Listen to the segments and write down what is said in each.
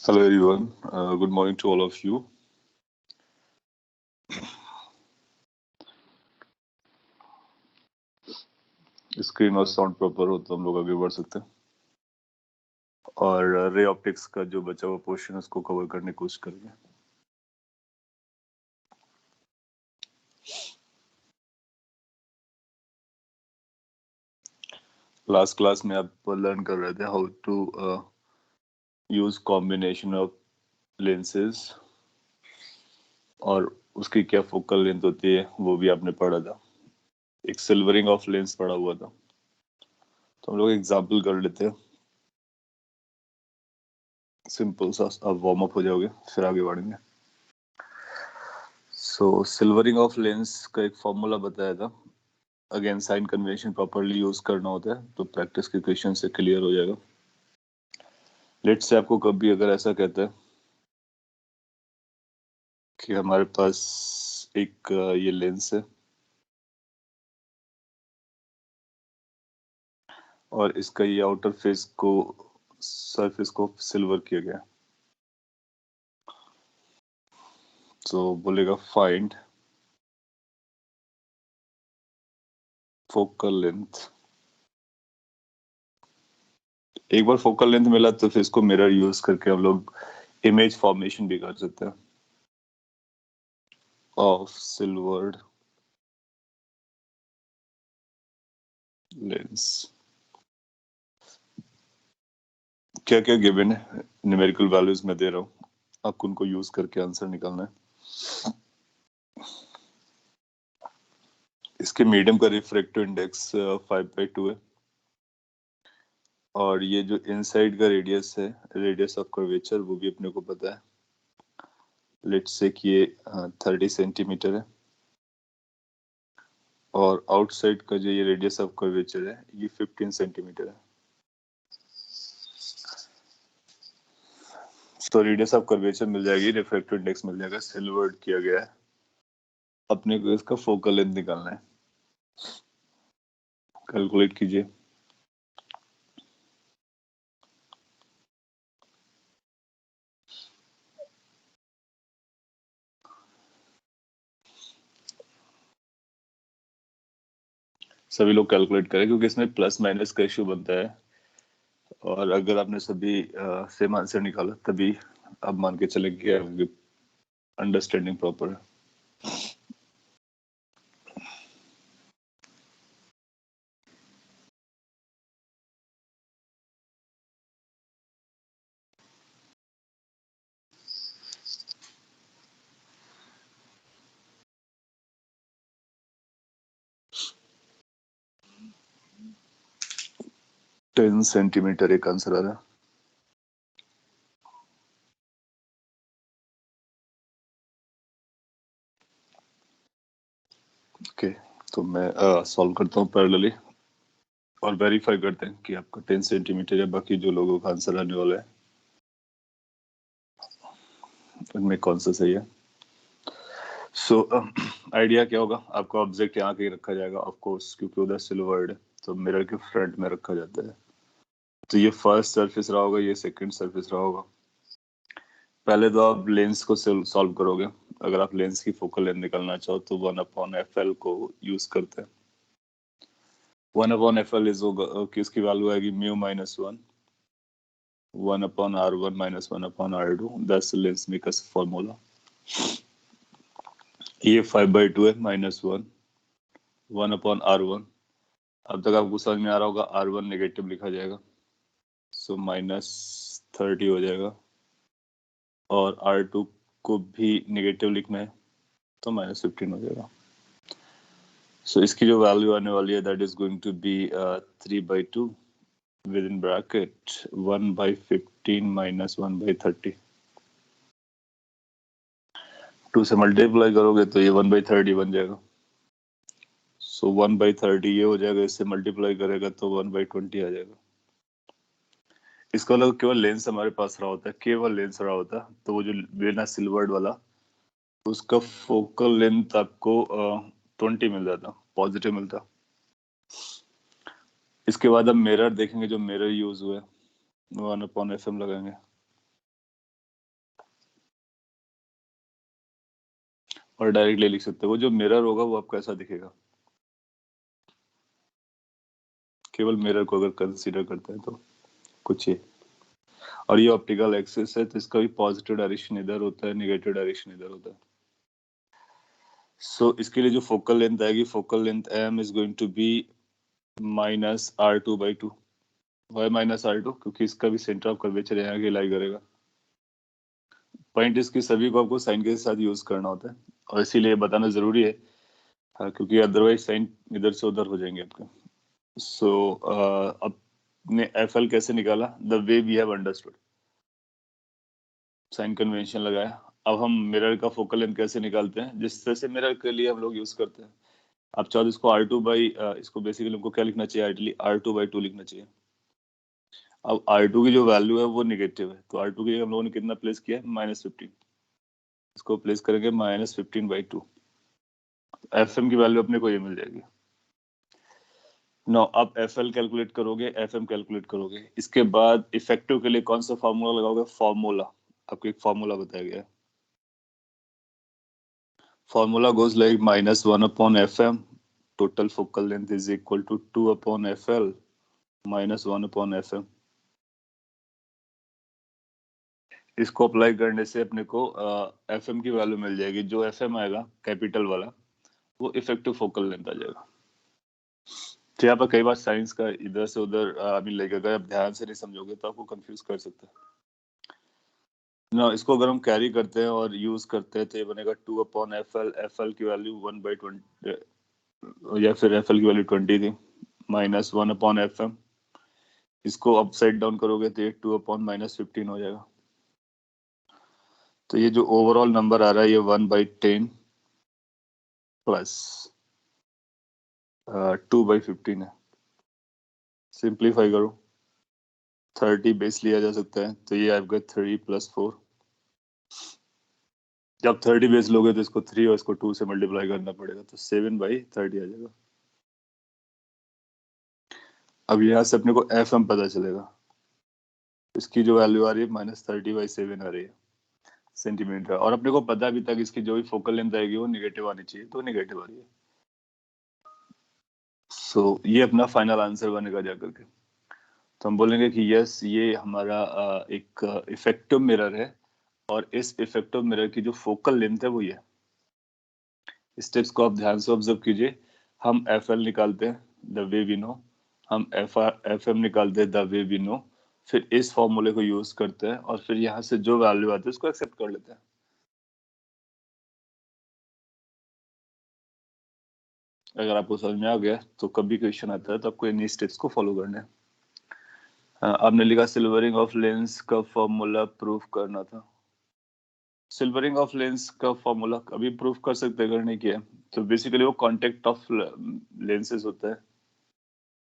Hello everyone, good morning to all of you. Screen और sound proper हो तो हम लोग आगे बढ़ सकते हैं और रे ऑप्टिक्स का जो बचा हुआ पोर्शन है उसको कवर करने की कोशिश करेंगे। लास्ट क्लास में आप लर्न कर रहे थे how to use combination of lenses और उसकी क्या फोकल लेंथ होती है वो भी आपने पढ़ा था। एक सिल्वरिंग ऑफ लेंस पढ़ा हुआ था, तो हम लोग एग्जाम्पल कर लेते हैं। सिंपल सा आप वार्म अप हो जाओगे, फिर आगे बढ़ेंगे। सो सिल्वरिंग ऑफ लेंस का एक फॉर्मूला बताया था। Again sine convention properly use करना होता है तो प्रैक्टिस के क्वेश्चन से क्लियर हो जाएगा। लेट्स से आपको कभी अगर ऐसा कहता है कि हमारे पास एक ये लेंस है और इसका ये आउटर फेस को सरफेस को सिल्वर किया गया, तो बोलेगा फाइंड फोकल लेंथ। एक बार फोकल लेंथ मिला तो फिर इसको मिरर यूज करके हम लोग इमेज फॉर्मेशन भी कर सकते हैं ऑफ सिल्वर्ड लेंस। क्या क्या गिवन है, न्यूमेरिकल वैल्यूज में दे रहा हूँ, आपको उनको यूज करके आंसर निकालना है। इसके मीडियम का रिफ्रैक्टिव इंडेक्स 5/2 है और ये जो इनसाइड का रेडियस है, रेडियस ऑफ कर्वेचर, वो भी अपने को पता है। लेट्स से कि ये 30 सेंटीमीटर है और आउटसाइड का जो ये रेडियस ऑफ कर्वेचर है ये 15 सेंटीमीटर है। तो रेडियस ऑफ कर्वेचर मिल जाएगी, रिफ्रैक्टिव इंडेक्स मिल जाएगा, सिल्वर्ड किया गया है। अपने को इसका फोकल लेंथ निकालना है। कैलकुलेट कीजिए। सभी लोग कैलकुलेट करें क्योंकि इसमें प्लस माइनस का इश्यू बनता है और अगर आपने सभी सेम आंसर निकाला तभी आप मान के चले कि अंडरस्टैंडिंग प्रॉपर है। टेन सेंटीमीटर एक आंसर आ रहा है। ओके, तो मैं सॉल्व करता हूँ पैरेलली और वेरीफाई करते हैं कि आपका 10 सेंटीमीटर या बाकी जो लोगों का आंसर आने वाला है उनमें कौन सा सही है। सो आइडिया क्या होगा, आपका ऑब्जेक्ट यहाँ के रखा जाएगा ऑफ कोर्स, क्योंकि उधर सिल्वर्ड है तो मिरर के फ्रंट में रखा जाता है। तो ये फर्स्ट सरफेस रहा होगा, ये सेकंड सरफेस रहा होगा। पहले तो आप लेंस को सॉल्व करोगे। अगर आप लेंस की फोकल लेंथ निकालना चाहो तो 1/FL को यूज करते हैं। 1/FL इज होगा कि इसकी वैल्यू आएगी μ-1, 1/R1 minus 1/R2, that's the lens makers formula. ये 5/2 है, -1, 1/R1। अब तक आपको समझ में आ रहा होगा R1 नेगेटिव लिखा जाएगा, सो -30 हो जाएगा, और R2 को भी नेगेटिव लिखना है तो -15 हो जाएगा। सो इसकी जो वैल्यू आने वाली है that is going to be 3/2 with in bracket 1/15 minus 1/30। 2 से मल्टीप्लाई करोगे तो ये 1/30 बन जाएगा। सो 1/30 ये हो जाएगा, इससे मल्टीप्लाई करेगा तो 1/20 आ जाएगा। इसका मतलब केवल लेंस हमारे पास रहा होता है, केवल लेंस रहा होता है तो वो जो बिना सिल्वर्ड वाला उसका फोकल लेंथ आपको 20 मिल जाता, पॉजिटिव मिलता। इसके बाद अब मिरर देखेंगे, जो मिरर यूज हुआ है 1/FM लगाएंगे। और डायरेक्टली लिख सकते हो। वो जो मिरर होगा वो आपको ऐसा दिखेगा, केवल मिरर को अगर कंसीडर करते हैं तो कुछ ये। और ये ऑप्टिकल एक्सिस है तो इसका भी पॉजिटिव डायरेक्शन इधर होता है, नेगेटिव डायरेक्शन इधर होता है। सो इसके लिए जो फोकल लेंथ आएगी, focal length m is going to be -r2/2। Y -r2 क्योंकि इसका भी सेंटर ऑफ कर्वेचर यहाँ के लाई करेगा। पॉइंट इसकी सभी को आपको साइन के साथ यूज करना होता है और इसीलिए बताना जरूरी है, क्योंकि अदरवाइज साइन इधर से उधर हो जाएंगे आपके। सो अपने एफ एल कैसे निकाला, the way we have understood, sign convention लगाया। अब हम मिरर का फोकल लेंथ कैसे निकालते हैं, जिस तरह से मिरर के लिए हम लोग यूज करते हैं। आप चाहो तो इसको इसको बेसिकली हमको क्या लिखना चाहिए, आइडियली R2/2 लिखना चाहिए। अब R2 की जो वैल्यू है वो निगेटिव है, तो R2 की जगह हम लोगों ने कितना प्लेस किया है, -15। इसको प्लेस करेंगे -15/2। FM की वैल्यू अपने को ये मिल जाएगी। नो अब FL कैलकुलेट करोगे, FM कैलकुलेट करोगे, इसके बाद इफेक्टिव के लिए कौन सा फॉर्मूला लगाओगे, फॉर्मूला आपको एक फॉर्मूला बताया गया है। Formula goes like -1/FM, total focal length is equal to 2/FL -1/FM। इसको अप्लाई करने से अपने को FM की वैल्यू मिल जाएगी। जो FM आएगा कैपिटल वाला वो इफेक्टिव फोकल लेंथ आ जाएगा। तो यहाँ पर कई बार साइंस का इधर से उधर लेके अगर आप ध्यान से नहीं समझोगे तो आपको कंफ्यूज कर सकते हैं ना। इसको अगर हम कैरी करते हैं और यूज करते हैं तो ये बनेगा 2/FL। FL की वैल्यू 1/20 या फिर FL की वैल्यू 20 थी, -1/FM। इसको अपसाइड डाउन करोगे तो ये 2/-15 हो जाएगा। तो ये जो ओवरऑल नंबर आ रहा है ये 1/10 प्लस 2/15 है। सिंप्लीफाई करो, 30 बेस लिया जा सकता है तो ये आपका 3 + 4। जब 30 बेस लोगे तो इसको 3 और इसको 2 से मल्टीप्लाई करना पड़ेगा तो 7/30 आ जाएगा। अब यहाँ से अपने को FM पता चलेगा, इसकी जो वैल्यू आ रही है -30/7 आ रही है सेंटीमीटर। और अपने को पता भी था कि इसकी जो भी फोकल लेंथ आएगी वो निगेटिव आनी चाहिए, तो निगेटिव आ रही है। सो ये अपना फाइनल आंसर बनेगा जाकर के। तो हम बोलेंगे कि यस ये हमारा एक इफेक्टिव मिरर है और इस इफेक्टिव मिरर की जो फोकल लेंथ है वो ये। स्टेप्स को आप ध्यान से ऑब्जर्व कीजिए। हम FL निकालते हैं द वे वी नो, हम FM निकालते हैं द वे वी नो, फिर इस फॉर्मूले को यूज करते हैं और फिर यहाँ से जो वैल्यू आती है उसको एक्सेप्ट कर लेते हैं। अगर आपको समझ में आ गया तो कभी क्वेश्चन आता है तो आपको इन स्टेप्स को फॉलो करना है। आपने लिखा सिल्वरिंग ऑफ लेंस का फॉर्मूला प्रूफ करना था। सिल्वरिंग ऑफ लेंस का फॉर्मूला अभी प्रूफ कर सकते हैं, अगर नहीं किया तो बेसिकली वो कांटेक्ट ऑफ लेंसेज होता है।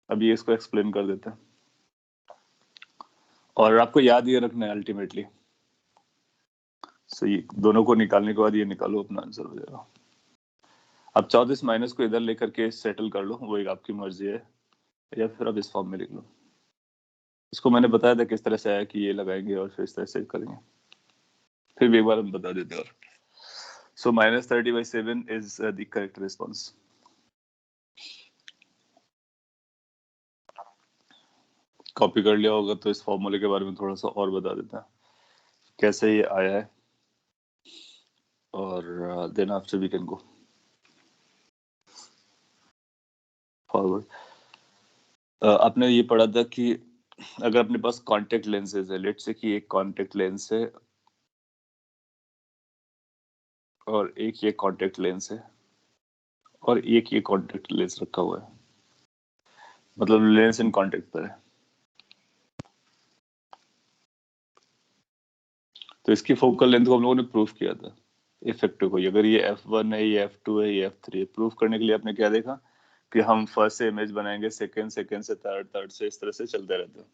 अभी इसको एक्सप्लेन कर देते हैं और आपको याद ये रखना है अल्टीमेटली। सो ये दोनों को निकालने के बाद ये निकालो, अपना आंसर हो जाएगा। अब 34 माइनस को इधर लेकर के सेटल कर लो, वो एक आपकी मर्जी है, या फिर आप इस फॉर्म में लिख लो। इसको मैंने बताया था किस तरह से आया कि ये लगाएंगे और फिर इस तरह से करेंगे, फिर भी एक बार हम बता देते हैं। और सो -30/7 is the correct response. Copy कर लिया होगा तो इस फॉर्मूले के बारे में थोड़ा सा और बता देता है कैसे ये आया है, और then after we can go forward. आपने ये पढ़ा था कि अगर अपने पास कॉन्टेक्ट लेंसेज है, लेट्स से कि एक कॉन्टेक्ट लेंस है और एक ये कॉन्टेक्ट लेंस है और एक ये कॉन्टेक्ट लेंस रखा हुआ है, मतलब लेंस इन कॉन्टेक्ट पर है। तो इसकी फोकल लेंथ को हम लोगों ने प्रूफ किया था इफेक्टिव को। अगर ये F1 है, ये F2 है, ये F3 है, प्रूफ करने के लिए आपने क्या देखा कि हम फर्स्ट से इमेज बनाएंगे, सेकंड से थर्ड, थर्ड से, इस तरह से चलते रहते हैं।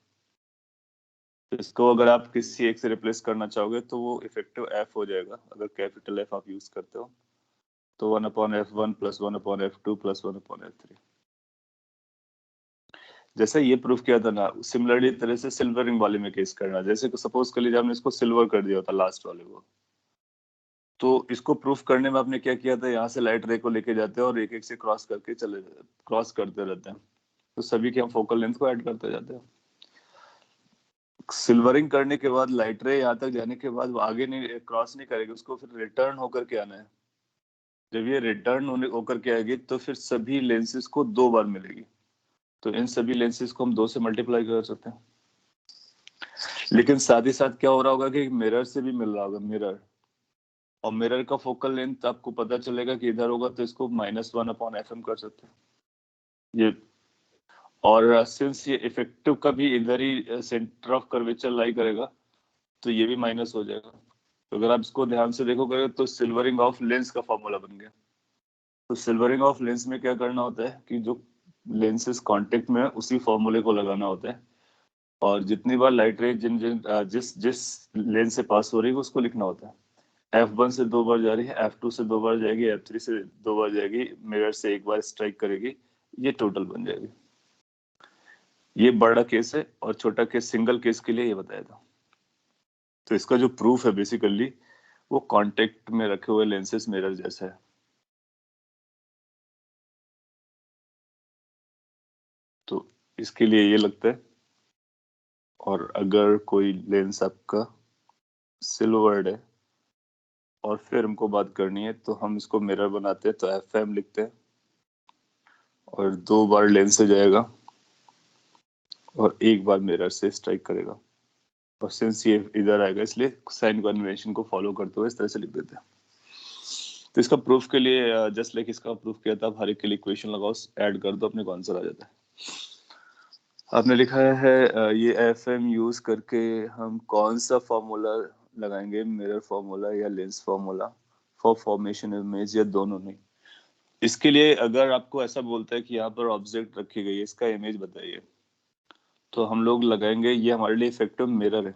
तो इसको अगर आप किसी एक से रिप्लेस करना चाहोगे तो वो इफेक्टिव F हो जाएगा। अगर कैपिटल F आप यूज करते हो तो 1/F1 + 1/F2 + 1/F3। जैसे ये प्रूफ किया था ना, सिमिलरली तरह से सिल्वरिंग वाले में केस करना। जैसे सपोज कर लीजिए हमने इसको सिल्वर कर दिया होता लास्ट वाले को, तो इसको प्रूफ करने में आपने क्या किया था, यहाँ से लाइट रे को लेके जाते हैं और एक एक से क्रॉस करते रहते हैं, तो सभी के हम फोकल लेंथ को ऐड करते जाते हैं। सिल्वरिंग करने के बाद लाइट रे यहाँ तक जाने के बाद वो आगे नहीं क्रॉस नहीं करेगी, उसको फिर रिटर्न होकर के आना है। जब ये रिटर्न होकर के आएगी तो फिर सभी लेंसेज को 2 बार मिलेगी, तो इन सभी लेंसेज को हम 2 से मल्टीप्लाई कर सकते हैं। लेकिन साथ ही साथ क्या हो रहा होगा कि मिरर से भी मिल रहा होगा, मिरर, और मिरर का फोकल लेंथ आपको पता चलेगा कि इधर होगा, तो इसको -1/fm कर सकते हैं ये। और सिंस ये इफेक्टिव का भी इधर ही सेंटर ऑफ कर्वेचर लाई करेगा, तो ये भी माइनस हो जाएगा। तो अगर आप इसको ध्यान से देखोगे तो सिल्वरिंग ऑफ लेंस का फॉर्मूला बन गया। तो सिल्वरिंग ऑफ लेंस में क्या करना होता है कि जो लेंसेज कांटेक्ट में है उसी फॉर्मूले को लगाना होता है, और जितनी बार लाइट रे जिस जिस लेंस से पास हो रही है उसको लिखना होता है। F1 से 2 बार जा रही है, F2 से 2 बार जाएगी, F3 से 2 बार जाएगी, मिरर से 1 बार स्ट्राइक करेगी, ये टोटल बन जाएगी। ये बड़ा केस है, और छोटा केस सिंगल केस के लिए ये बताया था। तो इसका जो प्रूफ है बेसिकली वो कांटेक्ट में रखे हुए लेंसेज मिरर जैसा है। तो इसके लिए ये लगता है। और अगर कोई लेंस आपका सिल्वर्ड है और फिर हमको बात करनी है, तो हम इसको मिरर बनाते हैं, तो FM लिखते हैं और 2 बार लेंस से जाएगा और 1 बार मिरर से स्ट्राइक करेगा। और सिंस ये इधर आएगा इसलिए साइन कन्वेंशन को फॉलो करते हुए इस तरह से लिख देते हैं। तो इसका प्रूफ के लिए जस्ट लाइक इसका प्रूफ किया था, आप हर एक के लिए इक्वेशन लगाओ, ऐड कर दो, अपने को आंसर आ जाता है। आपने लिखा है ये FM यूज करके हम कौन सा फॉर्मूला लगाएंगे, मिरर फॉर्मूला या lens formula for formation image, या दोनों नहीं। इसके लिए अगर आपको ऐसा बोलता है कि यहाँ पर ऑब्जेक्ट रखी गई है, इसका इमेज बताइए, तो हम लोग लगाएंगे ये हमारे लिए इफेक्टिव मिरर है,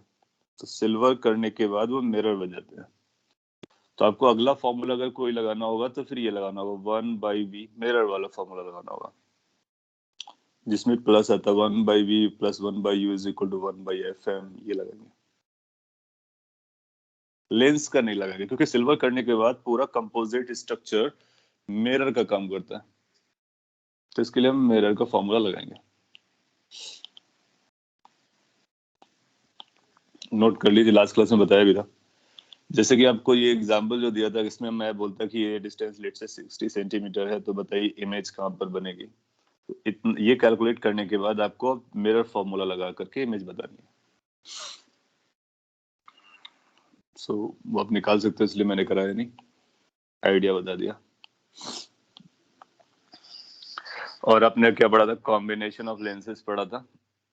तो सिल्वर करने के बाद वो मिरर बन जाते हैं। तो आपको अगला फॉर्मूला अगर कोई लगाना होगा तो फिर ये लगाना होगा 1/v, मिरर वाला फॉर्मूला लगाना होगा, जिसमें प्लस आता है 1/v + 1/u = 1/fm, ये लगाएंगे। लेंस का नहीं लगाएंगे, क्योंकि सिल्वर करने के बाद पूरा कंपोजिट स्ट्रक्चर मिरर का काम करता है, तो इसके लिए हम मिरर का फॉर्मूला लगाएंगे। नोट कर लीजिए, लास्ट क्लास में बताया भी था। जैसे कि आपको ये एग्जांपल जो दिया था, इसमें मैं बोलता कि ये डिस्टेंस लेट से 60 सेंटीमीटर है, तो बताइए इमेज कहाँ पर बनेगी। तो ये कैलकुलेट करने के बाद आपको मिरर फॉर्मूला लगा करके इमेज बतानी है। वो आप निकाल सकते हो, इसलिए मैंने कराया नहीं, आइडिया बता दिया। और आपने क्या पढ़ा था, कॉम्बिनेशन ऑफ लेंसेज पढ़ा था,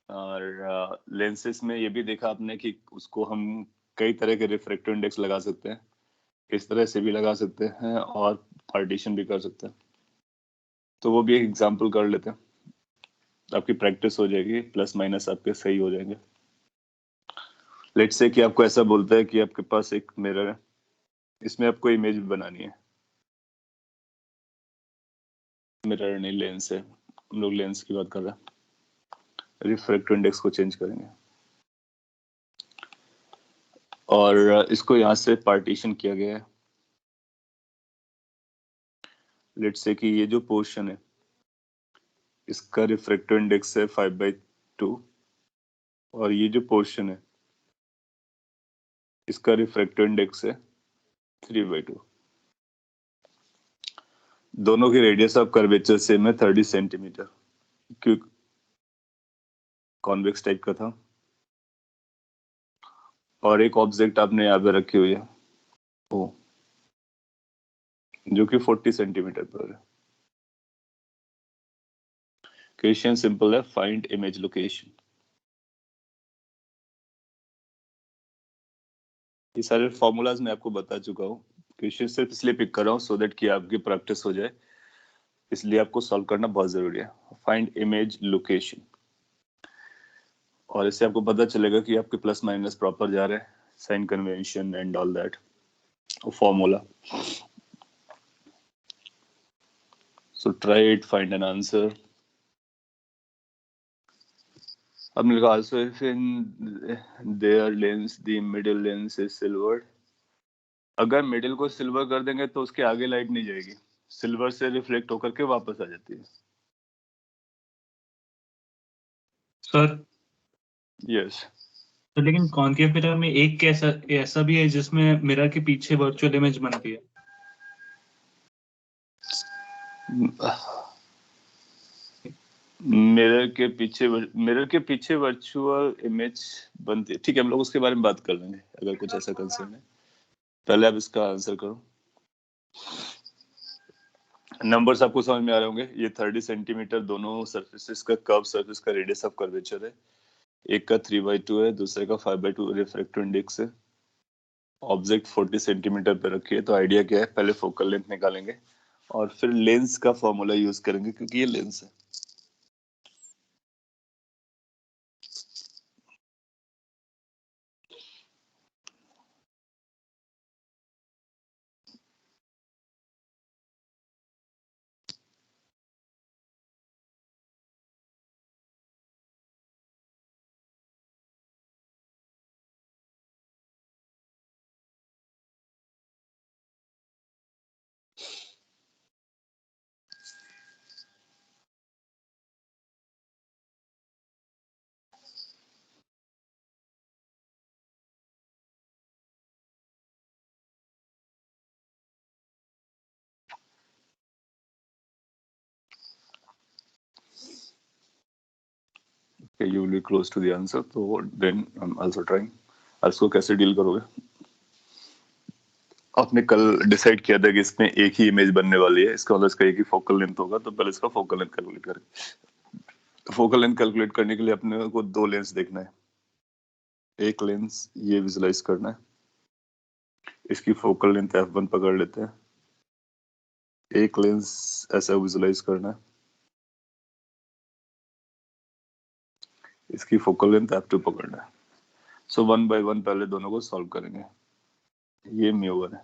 और लेंसेज में ये भी देखा आपने कि उसको हम कई तरह के रिफ्रैक्टिव इंडेक्स लगा सकते हैं, इस तरह से भी लगा सकते हैं और पार्टीशन भी कर सकते हैं। तो वो भी एक एग्जांपल कर लेते हैं, आपकी प्रैक्टिस हो जाएगी, प्लस माइनस आपके सही हो जाएंगे। लेट्स से कि आपको ऐसा बोलता है कि आपके पास एक मिरर है, इसमें आपको इमेज बनानी है, मिरर नहीं लेंस है, हम लोग लेंस की बात कर रहे हैं। रिफ्रैक्टिव इंडेक्स को चेंज करेंगे और इसको यहाँ से पार्टीशन किया गया है। लेट्स से कि ये जो पोर्शन है इसका रिफ्रैक्टिव इंडेक्स है 5/2, और ये जो पोर्शन है इसका रिफ्रैक्टिव इंडेक्स है 3/2। दोनों की रेडियस ऑफ कर्वेचर सेम है 30 सेंटीमीटर, क्योंकि कॉन्वेक्स टाइप का था, और एक ऑब्जेक्ट आपने यहाँ पे रखी हुई है ओ, जो कि 40 सेंटीमीटर पर है। क्वेश्चन सिंपल है, फाइंड इमेज लोकेशन। ये सारे फॉर्मूलाज मैं आपको बता चुका हूँ, क्वेश्चन सिर्फ इसलिए पिक कर रहा हूँ सो दैट कि आपकी प्रैक्टिस हो जाए, इसलिए आपको सॉल्व करना बहुत जरूरी है। फाइंड इमेज लोकेशन, और इससे आपको पता चलेगा कि आपके प्लस माइनस प्रॉपर जा रहे हैं, sign convention and all that formula. So try it, find an answer. हमने लिखा also if in their lens the middle lens is silvered, अगर मिडिल को सिल्वर कर देंगे तो उसके आगे लाइट नहीं जाएगी, सिल्वर से रिफ्लेक्ट होकर के वापस आ जाती है। Sir yes. तो लेकिन कॉनकेव मिरर में एक कैसा ऐसा भी है जिसमें मिरर के पीछे वर्चुअल इमेज बनती है। मिरर के पीछे वर्चुअल इमेज बनती है, ठीक है, हम लोग उसके बारे में बात कर लेंगे अगर कुछ ऐसा कंसर्न है। पहले आप इसका आंसर करो। नंबर्स आपको समझ में आ रहे होंगे। ये 30 सेंटीमीटर दोनों सरफेसेस का कर्व सरफेस का रेडियस ऑफ कर्वेचर है। एक का 3/2 है, दूसरे का 5/2 रिफ्रैक्टिव इंडेक्स है। ऑब्जेक्ट 40 सेंटीमीटर पे रखी है। तो आइडिया क्या है, पहले फोकल लेंथ निकालेंगे और फिर लेंस का फॉर्मूला यूज करेंगे क्योंकि ये लेंस है। Okay, you will be close to the answer. So then I'm also trying. और इसको कैसे डील करोगे? आपने कल डिसाइड किया था कि इसमें एक ही इमेज बनने वाली है, इसका मतलब इसका एक ही फोकल लेंथ होगा, तो पहले इसका फोकल लेंथ कैलकुलेट करें। तो फोकल लेंथ कैलकुलेट करने के लिए अपने को दो लेंस देखना है। एक लेंस ये विजुलाइज करना है, इसकी फोकल लेंथ f1 पकड़ लेते हैं। एक लेंस ऐसा विजुलाइज करना है, इसकी फोकल लेंथ f2 पकड़ना है। सो 1 by 1 पहले दोनों को सॉल्व करेंगे। ये μ1 है।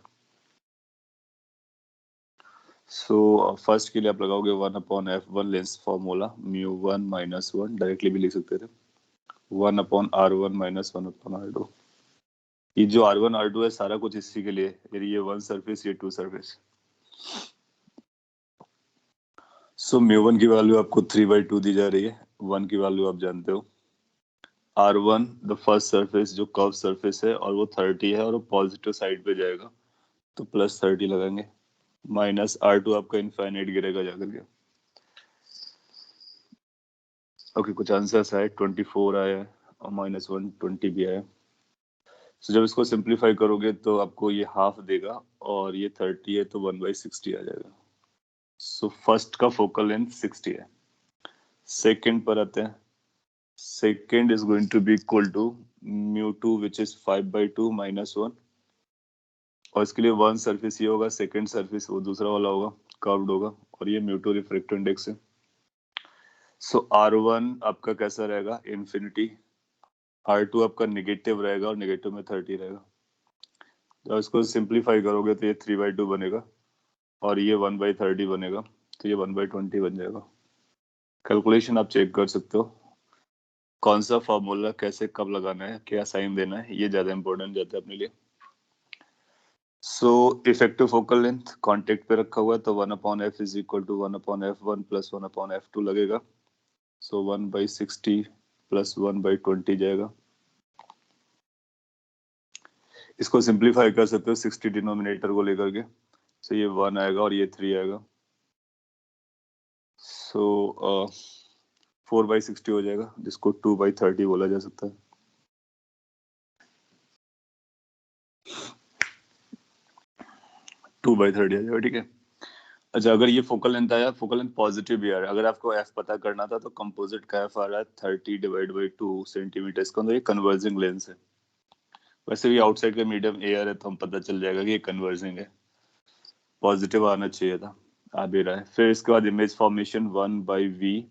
सो फर्स्ट के लिए आप लगाओगे 1/f1 लेंस फॉर्मूला μ1 - 1, डायरेक्टली भी लिख सकते थे 1/r1 - 1/r2। ये जो r1 r2 है सारा कुछ इसी के लिए, ये 1 सरफेस ये 2 सरफेस। सो μ1 की वैल्यू आपको 3/2 दी जा रही है। 1 की वैल्यू आप जानते हो। r1 द फर्स्ट सरफेस जो कर्व सरफेस है और वो 30 है और वो पॉजिटिव साइड पे जाएगा, तो +30 लगाएंगे। -r2 आपका इनफाइनाइट गिरेगा जाकर के। ओके, कुछ आंसर्स आए, 24 आया है और -1 20 भी आया। सो जब इसको सिंप्लीफाई करोगे तो आपको ये हाफ देगा और ये 30 है तो 1/60 आ जाएगा। सो फर्स्ट का फोकल लेंथ 60 है। सेकंड पर आते हैं। Second is going to be equal to μ2 which is 5/2 - 1, और इसके लिए वन सरफेस ये होगा, सेकंड सरफेस वो दूसरा वाला होगा, कर्व्ड होगा, और ये μ2 रिफ्रैक्टिव इंडेक्स है। सो r1 आपका कैसा रहेगा, इन्फिनिटी। r2 आपका नेगेटिव रहेगा और नेगेटिव में 30 रहेगा। तो इसको सिंप्लीफाई करोगे तो ये 3/2 बनेगा और ये 1/30 बनेगा, तो ये 1/20 बन जाएगा। कैलकुलेशन आप चेक कर सकते हो। कौन सा फॉर्मूला कैसे कब लगाना है, क्या साइन देना है, ये ज्यादा इंपॉर्टेंट जाता है अपने लिए। So effective focal length contact पे रखा हुआ है तो 1/f is equal to 1/f1 + 1/f2 लगेगा। सो 1/60 + 1/20 जाएगा। इसको सिंप्लीफाई कर सकते हो 60 डिनोमिनेटर को लेकर के। सो ये 1 आएगा और ये 3 आएगा। सो 4/60 हो जाएगा, जिसको 2/30 बोला जा सकता है। 2/30 आ जाएगा, ठीक है। अच्छा, अगर ये फोकल लेंथ आया, फोकल लेंथ पॉजिटिव भी आ रहा है, अगर आपको एफ पता करना था तो कंपोजिट का एफ आ रहा है 30/2 सेंटीमीटर। इसका मतलब ये कन्वर्जिंग लेंस है। वैसे भी आउटसाइड का मीडियम एयर है तो हम पता चल जाएगा कि ये कन्वर्जिंग है। पॉजिटिव आना चाहिए था, आ भी रहा है। फिर इसके बाद इमेज फॉर्मेशन 1/v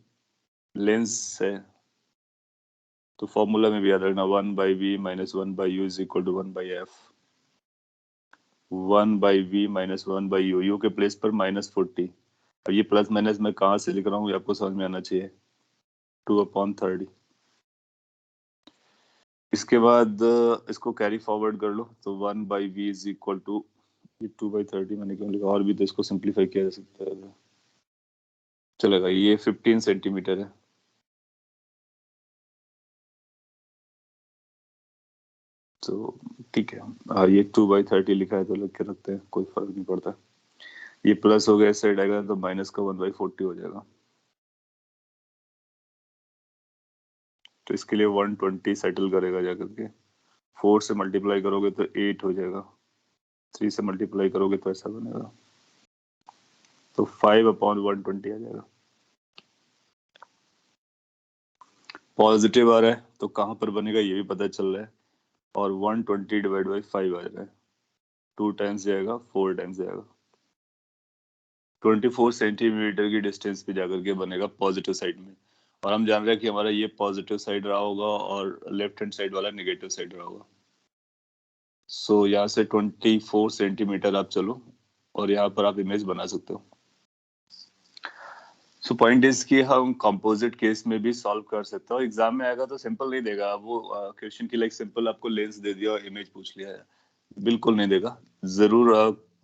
लेंस है, तो फॉर्मूला में भी याद रखना 1/v - 1/u is equal to 1/f। 1/v - 1/u, u के प्लेस पर -40। अब ये प्लस माइनस मैं कहाँ से लिख रहा हूँ ये आपको समझ में आना चाहिए। 2/30। इसके बाद इसको कैरी फॉरवर्ड कर लो तो 1/v इज इक्वल टू ये 2/30 मैंने क्यों लिखा, और भी तो इसको सिंप्लीफाई किया जा सकता है, चलेगा। ये 15 सेंटीमीटर है। तो ठीक है, ये 2/30 लिखा है तो लिख के रखते हैं, कोई फर्क नहीं पड़ता। ये प्लस हो गया, इस साइड आएगा तो माइनस का 1/40 हो जाएगा। तो इसके लिए 120 सेटल करेगा जाकर के। 4 से मल्टीप्लाई करोगे तो 8 हो जाएगा, 3 से मल्टीप्लाई करोगे तो ऐसा बनेगा, तो 5/120 आ जाएगा। पॉजिटिव आ रहा है तो कहाँ पर बनेगा ये भी पता चल रहा है, और 120 डिवाइड बाई 5 आ रहा है, 2 टाइम्स जाएगा, 4 टाइम्स जाएगा, 24 सेंटीमीटर की डिस्टेंस पे जाकर के बनेगा पॉजिटिव साइड में। और हम जान रहे हैं कि हमारा ये पॉजिटिव साइड रहा होगा और लेफ्ट हैंड साइड वाला नेगेटिव साइड रहा होगा। सो यहाँ से 24 सेंटीमीटर आप चलो और यहाँ पर आप इमेज बना सकते हो। सो पॉइंट इज कि हम कंपोजिट केस में भी सॉल्व कर सकते हो। एग्जाम में आएगा तो सिंपल नहीं देगा वो, क्वेश्चन की लाइक सिंपल आपको लेंस दे दिया और इमेज पूछ लिया है, बिल्कुल नहीं देगा। जरूर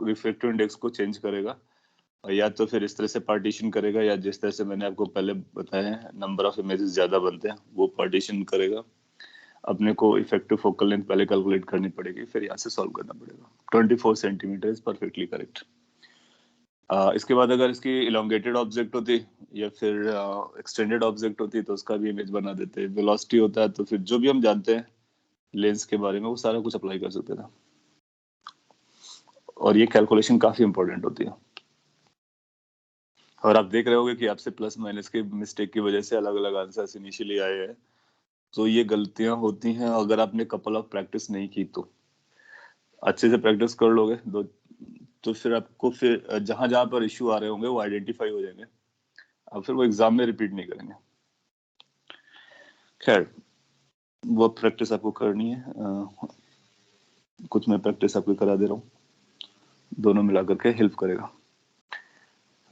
रिफ्रैक्टिव इंडेक्स को चेंज करेगा, या तो फिर इस तरह से पार्टीशन करेगा, या जिस तरह से मैंने आपको पहले बताया है नंबर ऑफ इमेजेस ज्यादा बनते हैं वो पार्टीशन करेगा। अपने को इफेक्टिव फोकल लेंथ पहले कैलकुलेट करनी पड़ेगी, फिर यहाँ से सॉल्व करना पड़ेगा। 24 सेंटीमीटर इज परफेक्टली करेक्ट। इसके बाद अगर इसकी इलोंगेटेड ऑब्जेक्ट होती या फिर एक्सटेंडेड ऑब्जेक्ट होती तो उसका भी इमेज बना देते। वेलोसिटी होता है तो फिर जो भी हम जानते हैं लेंस के बारे में वो सारा कुछ अप्लाई कर सकते थे, और ये कैलकुलेशन काफी इंपॉर्टेंट होती है। और आप देख रहे होगे कि आपसे प्लस माइनस के मिस्टेक की वजह से अलग अलग आंसर्स इनिशियली आए हैं। तो ये गलतियां होती हैं अगर आपने कपल ऑफ प्रैक्टिस नहीं की तो। अच्छे से प्रैक्टिस कर लोगे तो फिर आपको फिर जहां जहां पर इश्यू आ रहे होंगे वो आइडेंटिफाई हो जाएंगे, अब फिर वो एग्जाम में रिपीट नहीं करेंगे। खैर, वो प्रैक्टिस आपको करनी है, कुछ मैं प्रैक्टिस आपको करा दे रहा हूँ, दोनों मिला करके हेल्प करेगा।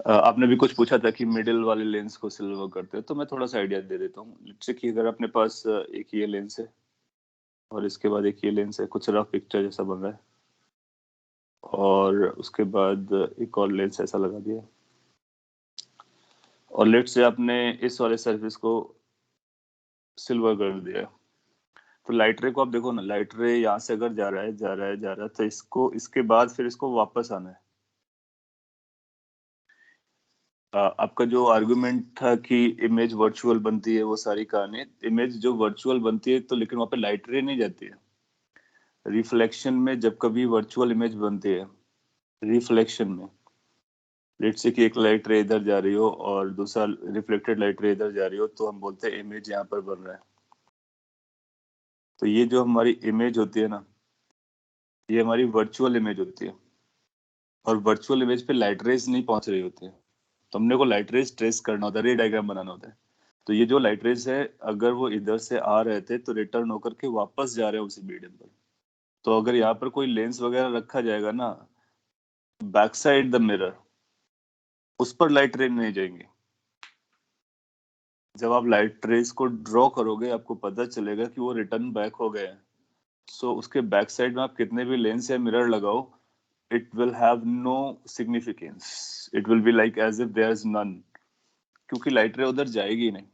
आपने भी कुछ पूछा था कि मिडिल वाले लेंस को सिल्वर करते हैं, तो मैं थोड़ा सा आइडिया दे देता हूँ। जैसे कि अगर अपने पास एक ये लेंस है और इसके बाद एक ये लेंस है, कुछ रफ पिक्चर जैसा बन रहा है, और उसके बाद एक और लेंस ऐसा लगा दिया, और लेट से आपने इस वाले सरफेस को सिल्वर कर दिया। तो लाइट रे को आप देखो ना, लाइट रे यहाँ से अगर जा रहा है जा रहा है जा रहा है, तो इसको इसके बाद फिर इसको वापस आना है। आपका जो आर्गुमेंट था कि इमेज वर्चुअल बनती है, वो सारी कहानी, इमेज जो वर्चुअल बनती है तो लेकिन वहां पे लाइट रे नहीं जाती है। रिफ्लेक्शन में जब कभी वर्चुअल इमेज बनती है, रिफ्लेक्शन में लेट्स से कि एक लाइट रे इधर जा रही हो और दूसरा रिफ्लेक्टेड लाइट रे इधर जा रही हो, तो हम बोलते हैं इमेज यहाँ पर बन रहा है। तो ये जो हमारी इमेज होती है ना, ये हमारी वर्चुअल इमेज होती है, और वर्चुअल इमेज पे लाइट रेज नहीं पहुंच रही होती है, तो हमने को लाइट रेज ट्रेस करना होता है, रे डायग्राम बनाना होता है। तो ये जो लाइट रेज है अगर वो इधर से आ रहे थे तो रिटर्न होकर के वापस जा रहे हैं उसी मीडियम पर। तो अगर यहाँ पर कोई लेंस वगैरह रखा जाएगा ना बैक साइड द मिरर, उस पर लाइट रे नहीं जाएंगे। जब आप लाइट रेज को ड्रॉ करोगे आपको पता चलेगा कि वो रिटर्न बैक हो गए हैं। सो उसके बैक साइड में आप कितने भी लेंस या मिरर लगाओ, it will have no significance, it will be like as if there is none, क्योंकि लाइट रे उधर जाएगी ही नहीं।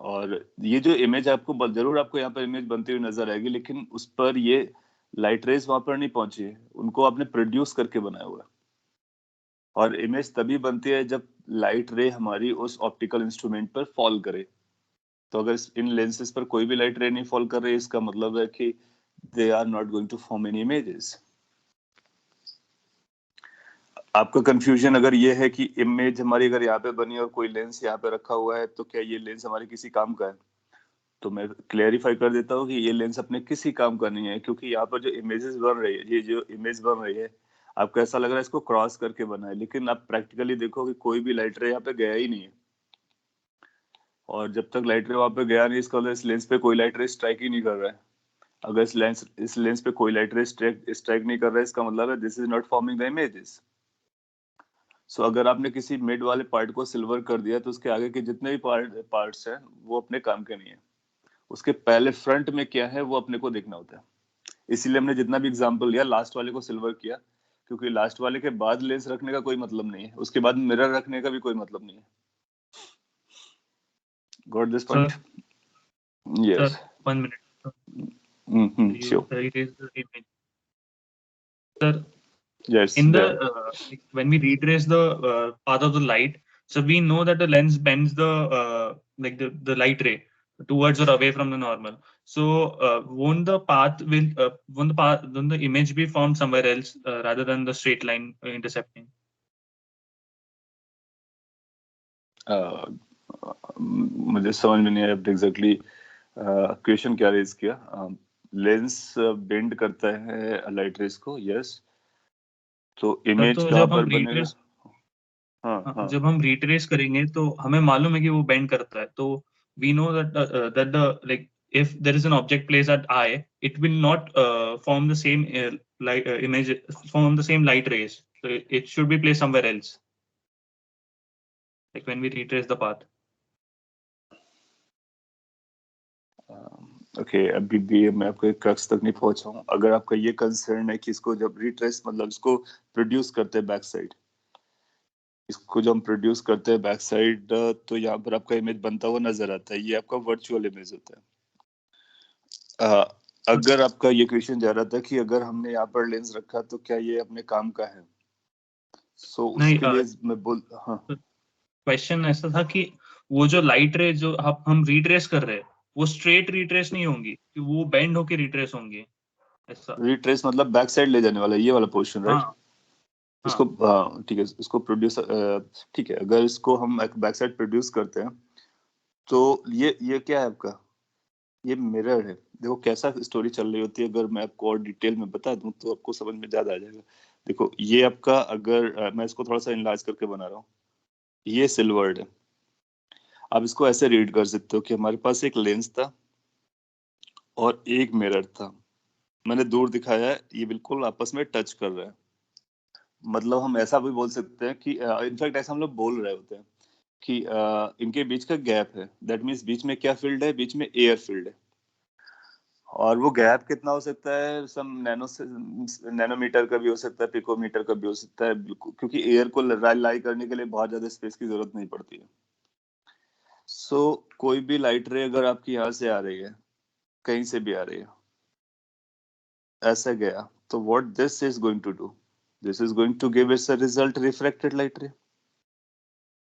और ये जो इमेज आपको जरूर आपको यहाँ पर इमेज बनती हुई नजर आएगी, लेकिन उस पर ये लाइट रेज वहां पर नहीं पहुंची है, उनको आपने प्रोड्यूस करके बनाया हुआ है। और इमेज तभी बनती है जब लाइट रे हमारी उस ऑप्टिकल इंस्ट्रूमेंट पर फॉल करे। तो अगर इन लेंसेज पर कोई भी लाइट रे नहीं फॉल कर रही, इसका मतलब है कि they are not going to form any images. आपका कंफ्यूजन अगर ये है कि इमेज हमारी अगर यहाँ पे बनी और कोई लेंस यहाँ पे रखा हुआ है तो क्या ये लेंस हमारे किसी काम का है, तो मैं क्लेरिफाई कर देता हूँ कि ये लेंस अपने किसी काम का नहीं है, क्योंकि यहाँ पर जो इमेजेस बन रही है, ये जो इमेज बन रही है आपको ऐसा लग रहा है इसको क्रॉस करके बना है, लेकिन आप प्रैक्टिकली देखो कि कोई भी लाइट रे यहाँ पे गया ही नहीं है। और जब तक लाइट रे वहां पे गया नहीं, इसका मतलब इस लेंस पे कोई लाइट रे स्ट्राइक ही नहीं कर रहा है। अगर इस लेंस पे कोई लाइट रे स्ट्राइक नहीं कर रहा है, इसका मतलब है this is not forming the images. So अगर आपने किसी मिड वाले पार्ट को सिल्वर कर दिया तो उसके आगे के जितने भी पार्ट्स हैं वो अपने काम के नहीं है। उसके पहले फ्रंट में क्या है वो अपने को देखना होता है। इसीलिए हमने जितना भी एग्जांपल लिया लास्ट वाले को सिल्वर किया, क्योंकि लास्ट वाले के बाद लेंस रखने का कोई मतलब नहीं है, उसके बाद मिरर रखने का भी कोई मतलब नहीं है। Got this point? Yes. Sir, 1 minute. You sure. erase the image. Sir, yes, in the go ahead. when we retrace the path of the light, so we know that the lens bends the like the light ray towards or away from the normal. So won't the image be formed somewhere else rather than the straight line intercepting? मुझे समझ में नहीं आया exactly question क्या raise किया। Lens bend करता है light rays को, यस। तो सर, इमेज तो कहाँ पर बनेगा? हाँ हाँ। जब हम रिट्रेस करेंगे तो हमें मालूम है कि वो बेंड करता है, तो we know that the like if there is an object placed at eye, it will not form the same light image, form the same light rays. So it should be placed somewhere else, like when we retrace the path. Okay, अभी भी मैं आपको एक crux तक नहीं पहुंचा हूँ। अगर आपका ये कंसर्न है कि इसको जब रिट्रेस मतलब इसको प्रोड्यूस करते हैं बैक साइड, इसको जब हम प्रोड्यूस करते हैं बैक साइड, तो यहाँ पर आपका इमेज बनता हुआ नजर आता है, ये आपका वर्चुअल इमेज होता है। अगर आपका ये क्वेश्चन जा रहा था कि अगर हमने यहाँ पर लेंस रखा तो क्या ये अपने काम का है, सो नहीं, उसके लिए मैं बोल, हाँ क्वेश्चन ऐसा था कि वो जो लाइट रे जो हम रिट्रेस कर रहे हैं, वो स्ट्रेट रिट्रेस नहीं होंगी, कि वो बेंड होके रिट्रेस होंगी, ऐसा। रिट्रेस मतलब बैक साइड ले जाने वाला ये वाला पोर्शन, राइट? हाँ इसको हाँ। ठीक है, इसको प्रोड्यूस, ठीक है, अगर इसको हम बैक साइड प्रोड्यूस करते हैं तो ये क्या है आपका, ये मिरर है। देखो कैसा स्टोरी चल रही होती है, अगर मैं आपको और डिटेल में बता दूं तो आपको समझ में ज्यादा आ जाएगा। देखो ये आपका, अगर मैं इसको थोड़ा सा इनलार्ज करके बना रहा हूँ, ये सिल्वर्ड है। आप इसको ऐसे रीड कर सकते हो कि हमारे पास एक लेंस था और एक मिरर था। मैंने दूर दिखाया है, ये बिल्कुल आपस में टच कर रहा है। मतलब हम ऐसा भी बोल सकते हैं कि इनफैक्ट ऐसा हम लोग बोल रहे होते हैं कि इनके बीच का गैप है, दैट मीन्स बीच में क्या फील्ड है, बीच में एयर फील्ड है। और वो गैप कितना हो सकता है, सम नैनोमीटर का भी हो सकता है, पिकोमीटर का भी हो सकता है, क्योंकि एयर को लाई करने के लिए बहुत ज्यादा स्पेस की जरूरत नहीं पड़ती है। सो कोई भी लाइट रे अगर आपकी यहाँ से आ रही है, कहीं से भी आ रही है, ऐसा गया, तो what this is going to do, this is going to give its a result refracted light ray.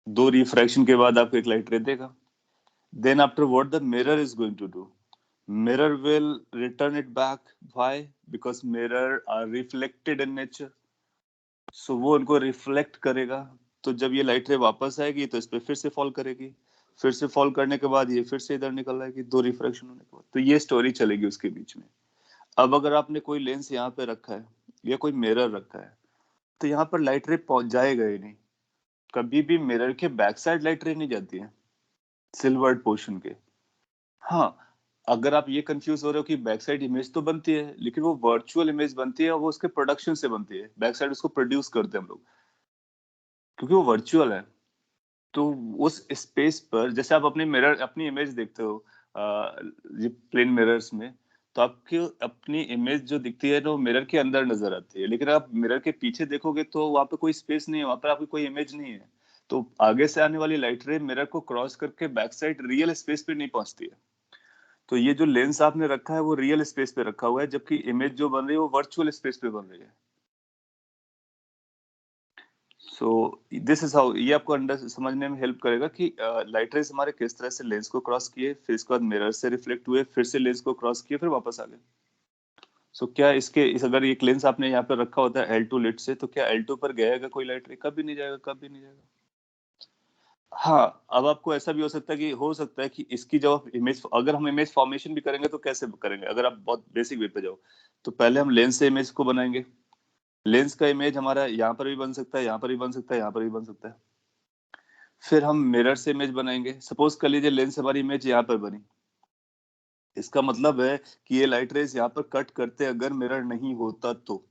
दो रिफ्रैक्शन के बाद आपको एक लाइट रे देगा। Then after what the mirror is going to do, mirror will return it back. Why? Because mirror are reflected in nature. So वो उनको reflect करेगा। तो जब ये लाइट रे वापस आएगी तो इस पे फिर से फॉल करेगी, फिर से फॉल करने के बाद ये फिर से इधर निकल आएगी, दो रिफ्रैक्शन होने के बाद। तो ये स्टोरी चलेगी उसके बीच में। अब अगर आपने कोई लेंस यहाँ पे रखा है या कोई मिरर रखा है, तो यहाँ पर लाइट रे पहुंच जाएगा ही नहीं। कभी भी मिरर के बैक साइड लाइट रे नहीं जाती है, सिल्वर्ड पोर्शन के। हाँ, अगर आप ये कंफ्यूज हो रहे हो कि बैक साइड इमेज तो बनती है, लेकिन वो वर्चुअल इमेज बनती है और वो उसके प्रोडक्शन से बनती है। बैक साइड उसको प्रोड्यूस करते हैं हम लोग, क्योंकि वो वर्चुअल है। तो उस स्पेस पर जैसे आप अपने मिरर, अपनी इमेज देखते हो ये प्लेन मिरर्स में, तो आपकी अपनी इमेज जो दिखती है ना, वो मिरर के अंदर नजर आती है। लेकिन आप मिरर के पीछे देखोगे तो वहां पे कोई स्पेस नहीं है, वहां पर आपकी कोई इमेज नहीं है। तो आगे से आने वाली लाइट रे मिरर को क्रॉस करके बैक साइड रियल स्पेस पे नहीं पहुंचती है। तो ये जो लेंस आपने रखा है वो रियल स्पेस पे रखा हुआ है, जबकि इमेज जो बन रही है वो वर्चुअल स्पेस पे बन रही है। सो दिस इज हाउ, ये आपको अंडर समझने में हेल्प करेगा कि लाइट रेज हमारे किस तरह से लेंस को क्रॉस किए, फिर इसके बाद मिरर से रिफ्लेक्ट हुए, फिर से लेंस को क्रॉस किए, फिर वापस आ गए। सो क्या इस अगर एक लेंस आपने यहाँ पर रखा होता है L2 लिट से, तो क्या L2 पर गएगा कोई लाइट रे? कभी नहीं जाएगा, कभी नहीं जाएगा। हाँ, अब आपको ऐसा भी हो सकता है कि इसकी जब आप इमेज, अगर हम इमेज फॉर्मेशन भी करेंगे तो कैसे करेंगे? अगर आप बहुत बेसिक वे पे जाओ, तो पहले हम लेंस से इमेज को बनाएंगे। लेंस का इमेज हमारा यहाँ पर भी बन सकता है, यहाँ पर भी बन सकता है, यहाँ पर भी बन सकता है। फिर हम मिरर से इमेज बनाएंगे। सपोज कर लीजिए लेंस हमारी इमेज यहाँ पर बनी, इसका मतलब है कि ये लाइट रेज यहाँ पर कट करते अगर मिरर नहीं होता तो।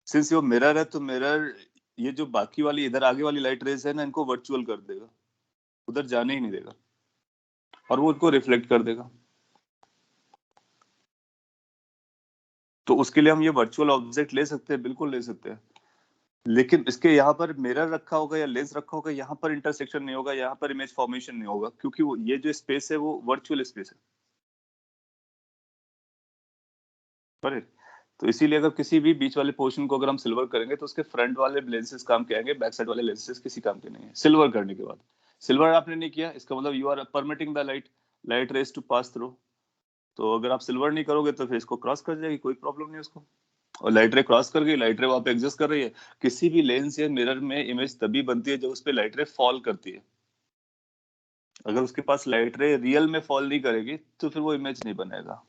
सिंस ये मिरर है तो मिरर ये जो बाकी वाली इधर आगे वाली लाइट रेज है ना, इनको वर्चुअल कर देगा, उधर जाने ही नहीं देगा, और वो उनको रिफ्लेक्ट कर देगा। तो उसके लिए हम ये वर्चुअल ऑब्जेक्ट ले सकते हैं, बिल्कुल ले सकते हैं, लेकिन इसके यहाँ पर मिरर रखा होगा या लेंस रखा होगा, यहाँ पर इंटरसेक्शन नहीं होगा, यहाँ पर इमेज फॉर्मेशन नहीं होगा, क्योंकि वो ये जो स्पेस है वो वर्चुअल स्पेस है। पर तो इसीलिए अगर किसी भी बीच वाले पोर्शन को अगर हम सिल्वर करेंगे तो उसके फ्रंट वाले लेंसेज काम के आएंगे, बैक साइड वाले लेंसेज किसी काम के नहीं है सिल्वर करने के बाद। सिल्वर आपने नहीं किया, इसका मतलब you are permitting the light rays to pass through. तो अगर आप सिल्वर नहीं करोगे तो फिर इसको क्रॉस कर जाएगी, कोई प्रॉब्लम नहीं उसको। और लाइट रे क्रॉस कर गई, लाइट रे वहां पे एग्जिस्ट कर रही है। किसी भी लेंस या मिरर में इमेज तभी बनती है जब उस पर लाइट रे फॉल करती है। अगर उसके पास लाइट रे रियल में फॉल नहीं करेगी तो फिर वो इमेज नहीं बनेगा।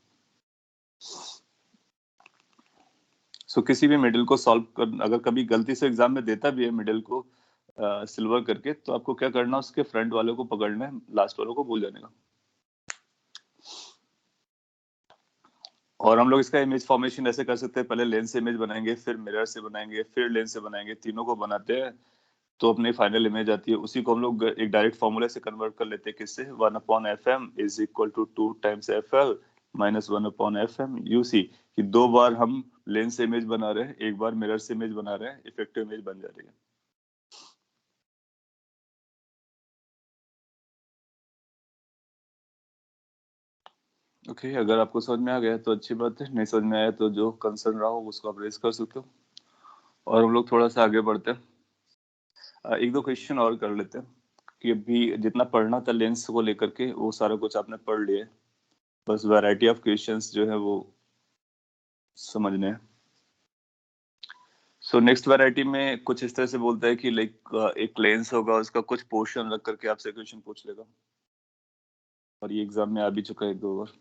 सो किसी भी मिडिल को सॉल्व कर, अगर कभी गलती से एग्जाम में देता भी है मिडिल को सिल्वर करके, तो आपको क्या करना, उसके फ्रंट वाले को पकड़ना है, लास्ट वालों को भूल जाने का। और हम लोग इसका इमेज फॉर्मेशन ऐसे कर सकते हैं, पहले लेंस से इमेज बनाएंगे, फिर मिरर से बनाएंगे, फिर लेंस से बनाएंगे, तीनों को बनाते हैं तो अपनी फाइनल इमेज आती है। उसी को हम लोग एक डायरेक्ट फॉर्मूले से कन्वर्ट कर लेते हैं, किससे, 1/fm is equal to 2 times fl minus 1/fm। You see कि 2 बार हम लेंस से इमेज बना रहे हैं, एक बार मिरर से इमेज बना रहे हैं, इफेक्टिव इमेज बन जा रही है। ओके अगर आपको समझ में आ गया तो अच्छी बात है, नहीं समझ में आया तो जो कंसर्न रहा हो उसको आप रेज कर सकते हो। और हम लोग थोड़ा सा आगे बढ़ते हैं, एक दो क्वेश्चन और कर लेते हैं कि अभी जितना पढ़ना था लेंस को लेकर के वो सारा कुछ आपने पढ़ लिया है, बस वैरायटी ऑफ क्वेश्चंस जो है वो समझने हैं। सो नेक्स्ट वैरायटी में कुछ इस तरह से बोलता है कि लाइक एक लेंस होगा, उसका कुछ पोर्शन रख करके आपसे क्वेश्चन पूछ लेगा, और ये एग्जाम में आ भी चुका है एक दो बार।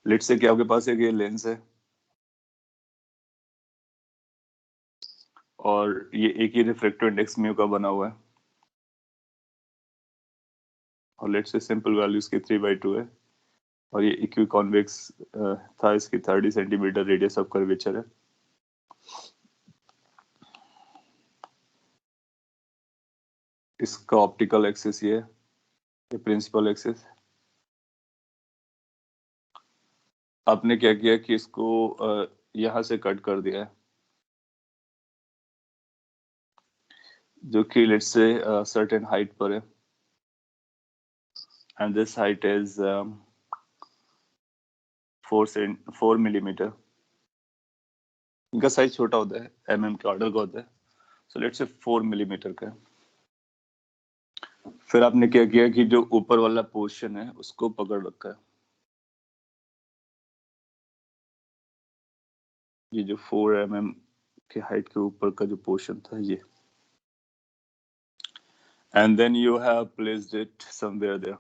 लेट्स से कि आपके पास एक ये लेंस है और ये एक ही रिफ्रैक्टिव इंडेक्स म्यू का बना हुआ है, और लेट्स से सिंपल वैल्यू इसकी 3/2 है, और ये इक्वी कॉन्वेक्स था, इसकी 30 सेंटीमीटर रेडियस ऑफ कर्वेचर है। इसका ऑप्टिकल एक्सिस ये प्रिंसिपल एक्सिस। आपने क्या किया कि इसको यहाँ से कट कर दिया है, जो कि लेट्स से सर्टेन हाइट पर है, and this height is 4 millimetre. इनका साइज छोटा होता है, mm के ऑर्डर का होता है, सो लेट्स से 4 मिलीमीटर का है। फिर आपने क्या किया कि जो ऊपर वाला पोर्शन है उसको पकड़ रखा है, ये जो 4 mm के हाइट के ऊपर का जो पोर्शन था ये, and then you have placed it somewhere there,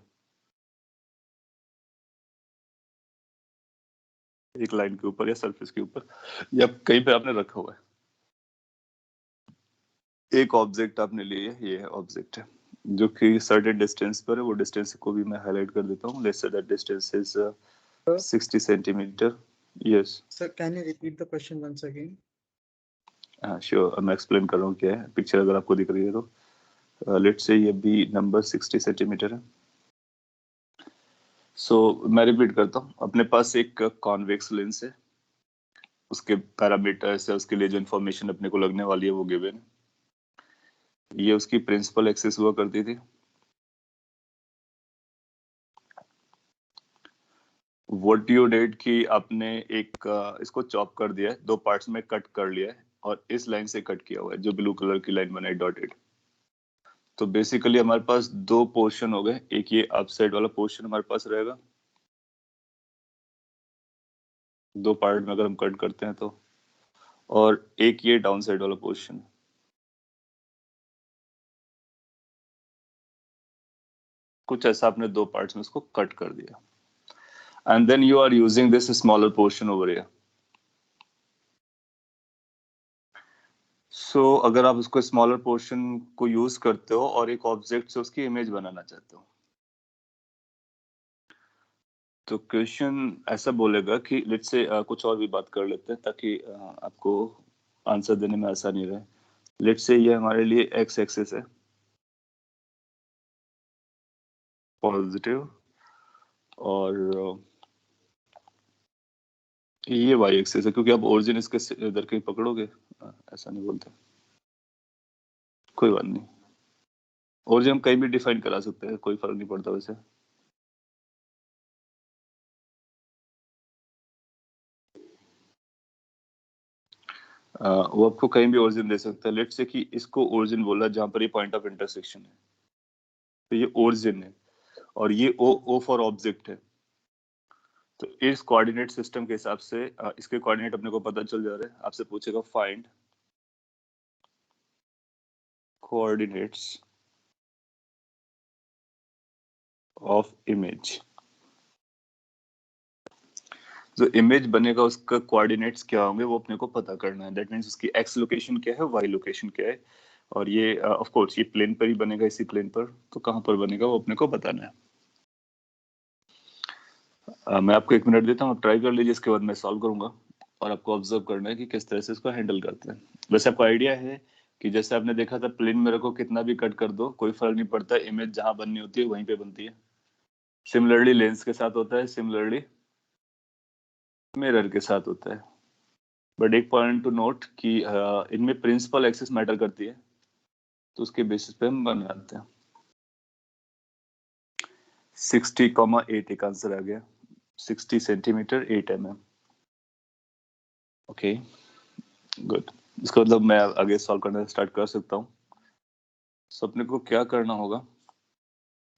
एक लाइन के ऊपर या सरफेस के ऊपर या कहीं पे आपने रखा हुआ है। एक ऑब्जेक्ट आपने लिया है, ये ऑब्जेक्ट है जो कि सर्टेन डिस्टेंस पर है, वो डिस्टेंस को भी मैं हाईलाइट कर देता हूँ। Let's say that distance is 60 centimetre. Yes Sir, can you repeat the question once again? Sure, मैं एक्सप्लेन कर रहा हूँ क्या है। पिक्चर अगर आपको दिख रही है तो लेट्स से ये भी नंबर 60 सेंटीमीटर है। सो मैं रिपीट करता हूँ, अपने पास एक कॉन्वेक्स लेंस है, उसके पैरामीटर्स है, उसके लिए जो इन्फॉर्मेशन अपने को लगने वाली है वो गिवन है। ये उसकी प्रिंसिपल एक्सिस हुआ करती थी। व्हाट यू डिड कि आपने एक इसको चॉप कर दिया है, दो पार्ट्स में कट कर लिया है, और इस लाइन से कट किया हुआ है जो ब्लू कलर की लाइन बनाई डॉटेड। तो बेसिकली हमारे पास दो पोर्शन हो गए, एक ये अप साइड वाला पोर्शन हमारे पास रहेगा, दो पार्ट में अगर हम कट करते हैं तो, और एक ये डाउन साइड वाला पोर्शन। कुछ ऐसा आपने दो पार्ट्स में इसको कट कर दिया, and then you are using this smaller portion over here. So अगर आप उसको स्मॉलर पोर्शन को यूज करते हो और एक ऑब्जेक्ट से उसकी इमेज बनाना चाहते हो, तो क्वेश्चन ऐसा बोलेगा कि लेट्स से कुछ और भी बात कर लेते हैं ताकि आपको आंसर देने में आसानी रहे। लेट्स से ये हमारे लिए एक्स एक्सिस है, पॉजिटिव, और ये वाई एक्सिस है, क्योंकि आप ओरिजिन इसके इधर कहीं पकड़ोगे, ऐसा नहीं बोलते, कोई बात नहीं, ओरिजिन हम कहीं भी डिफाइन करा सकते हैं, कोई फर्क नहीं पड़ता वैसे। वो आपको कहीं भी ओरिजिन दे सकता है। लेट्स से कि इसको ओरिजिन बोला जहां पर ये पॉइंट ऑफ इंटरसेक्शन है, तो ये ओरिजिन है, और ये ओ फॉर ऑब्जेक्ट है। तो इस कोऑर्डिनेट सिस्टम के हिसाब से इसके कोऑर्डिनेट अपने को पता चल जा रहा है। आपसे पूछेगा फाइंड कोऑर्डिनेट्स ऑफ इमेज। जो इमेज बनेगा उसका कोऑर्डिनेट्स क्या होंगे वो अपने को पता करना है। दैट मींस उसकी एक्स लोकेशन क्या है, वाई लोकेशन क्या है, और ये ऑफ कोर्स ये प्लेन पर ही बनेगा, इसी प्लेन पर, तो कहां पर बनेगा वो अपने को बताना है। मैं आपको 1 मिनट देता हूँ, आप ट्राई कर लीजिए, इसके बाद मैं सॉल्व करूंगा और आपको ऑब्जर्व करना है कि किस तरह से इसको हैंडल करते हैं। वैसे आपको आइडिया है कि जैसे आपने देखा था प्लेन में रखो, कितना भी कट कर दो कोई फर्क नहीं पड़ता, इमेज जहां बननी होती है वहीं पे बनती है। सिमिलरली लेंस के साथ होता है, सिमिलरली मिरर के साथ होता है। बट एक पॉइंट टू नोट कि इनमें प्रिंसिपल एक्सिस मैटर करती है, तो उसके बेसिस पे हम बनाते हैं। 60,8 एक आंसर आ गया, 60 सेंटीमीटर 8 mm। ओके गुड, इसका मतलब मैं आगे सॉल्व करना स्टार्ट कर सकता हूँ। सो अपने को क्या करना होगा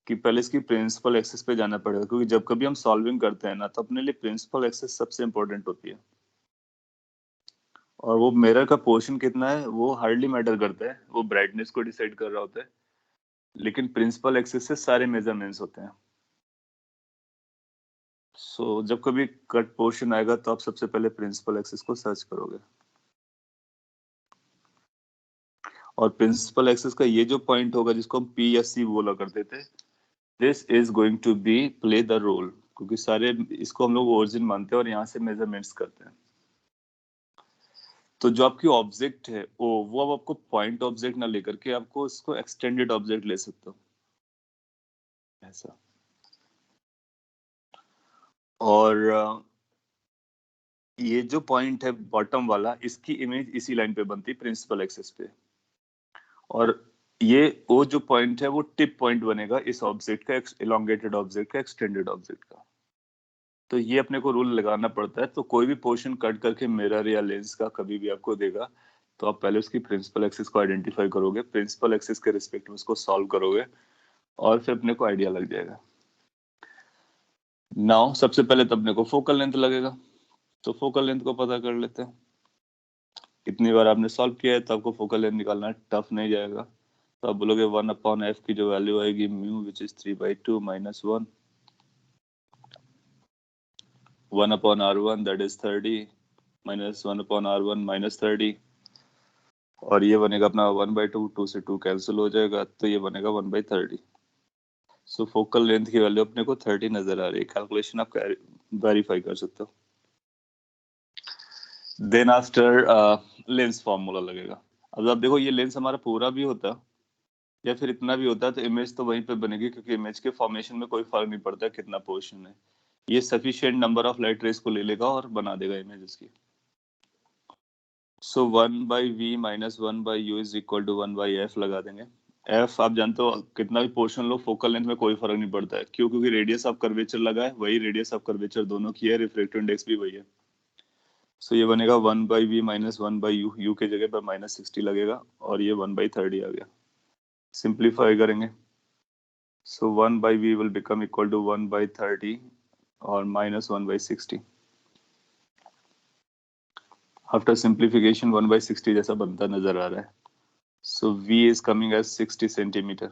कि पहले इसकी प्रिंसिपल एक्सिस पे जाना पड़ेगा, क्योंकि जब कभी हम सॉल्विंग करते हैं ना, तो अपने लिए प्रिंसिपल एक्सिस सबसे इंपॉर्टेंट होती है। और वो मिरर का पोर्शन कितना है वो हार्डली मैटर करता है, वो ब्राइटनेस को डिसाइड कर रहा होता है, लेकिन प्रिंसिपल एक्सिस से सारे मेजरमेंट्स होते हैं। सो जब कभी कट पोर्शन आएगा तो आप सबसे पहले प्रिंसिपल एक्सिस को सर्च करोगे, और प्रिंसिपल एक्सिस का ये जो पॉइंट होगा जिसको हम पी या सी बोला करते थे, this is going to be play the role, क्योंकि सारे इसको हम लोग ओरिजिन मानते हैं और यहाँ से मेजरमेंट्स करते हैं। तो जो आपकी ऑब्जेक्ट है वो अब आपको पॉइंट ऑब्जेक्ट ना लेकर के आपको इसको एक्सटेंडेड ऑब्जेक्ट ले सकते हो, ऐसा। और ये जो पॉइंट है बॉटम वाला, इसकी इमेज इसी लाइन पे बनती है प्रिंसिपल एक्सिस पे, और ये वो जो पॉइंट है वो टिप पॉइंट बनेगा इस ऑब्जेक्ट का, एलोंगेटेड ऑब्जेक्ट का, एक्सटेंडेड ऑब्जेक्ट का। तो ये अपने को रूल लगाना पड़ता है। तो कोई भी पोर्शन कट करके मिरर या लेंस का कभी भी आपको देगा, तो आप पहले उसकी प्रिंसिपल एक्सिस को आइडेंटिफाई करोगे, प्रिंसिपल एक्सिस के रिस्पेक्ट में उसको सॉल्व करोगे, और फिर अपने को आइडिया लग जाएगा। नाउ सबसे पहले तो अपने को फोकल लेंथ लगेगा, तो फोकल लेंथ को पता कर लेते हैं। इतनी बार आपने सॉल्व किया है तो आपको फोकल लेंथ निकालना टफ नहीं जाएगा। तो आप बोलोगे 1/f की जो वैल्यू आएगी mu which is 3/2 - 1, 1/r1 that is 30 - 1/r1 -30, और ये बनेगा अपना 1/2, 2 से 2 कैंसिल हो जाएगा, तो ये बनेगा 1/30। सो फोकल लेंथ की वैल्यू अपने को 30 नजर आ रही है। कैलकुलेशन आप वेरीफाई कर सकते हो। देन आफ्टर लेंस फॉर्मूला लगेगा। अब आप देखो ये लेंस हमारा पूरा भी होता या फिर इतना भी होता है तो इमेज तो वहीं पे बनेगी, क्योंकि इमेज के फॉर्मेशन में कोई फर्क नहीं पड़ता कितना पोर्शन है, ये sufficient number of light rays को ले लेगा और बना देगा इमेज उसकी। सो 1/v - 1/u is equal to 1/f लगा देंगे। f आप जानते हो कितना भी पोर्शन लो फोकल लेंथ में कोई फर्क नहीं पड़ता है, क्यों? क्योंकि रेडियस ऑफ कर्वेचर लगा है, वही रेडियस ऑफ कर्वेचर दोनों की है, रिफ्रैक्टिव इंडेक्स भी वही है। सो ये बनेगा 1/v - 1/u, u के जगह पर -60 लगेगा, और ये 1/30 आ गया। सिंप्लीफाई करेंगे, so 1/v will become equal to 1/30 और -1/60। आफ्टर सिंप्लीफिकेशन 1/60 जैसा बनता नजर आ रहा है। सो v is coming as 60 centimetre.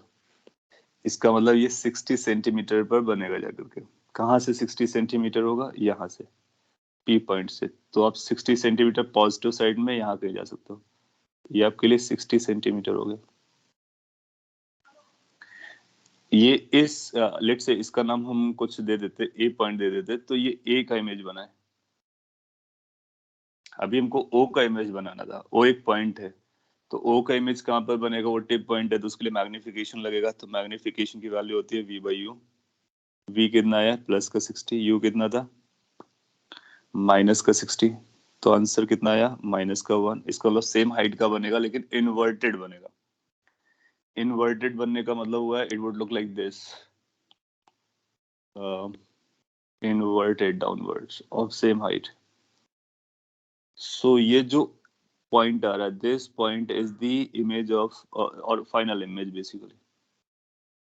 इसका मतलब ये 60 सेंटीमीटर पर बनेगा जाकर के। कहाँ से 60 सेंटीमीटर होगा? यहाँ से, P पॉइंट से। तो आप 60 सेंटीमीटर पॉजिटिव साइड में यहाँ कहीं जा सकते हो। ये आपके लिए 60 सेंटीमीटर हो गया। ये इस लेट से इसका नाम हम कुछ दे देते, ए पॉइंट दे देते, तो ये ए का इमेज बना है। अभी हमको ओ का इमेज बनाना था, ओ एक पॉइंट है, तो ओ का इमेज कहाँ पर बनेगा? वो टिप पॉइंट है, तो उसके लिए मैग्निफिकेशन लगेगा। तो मैग्निफिकेशन की वैल्यू होती है v/u। v कितना है? प्लस का 60, u कितना था? माइनस का 60, तो आंसर कितना आया माइनस का 1। इसका मतलब सेम हाइट का बनेगा लेकिन इन्वर्टेड बनेगा। इन्वर्टेड बनने का मतलब हुआ है it would look like this, inverted downwards of same height. So ये जो पॉइंट आ रहा है, this point is the image of और फाइनल इमेज बेसिकली।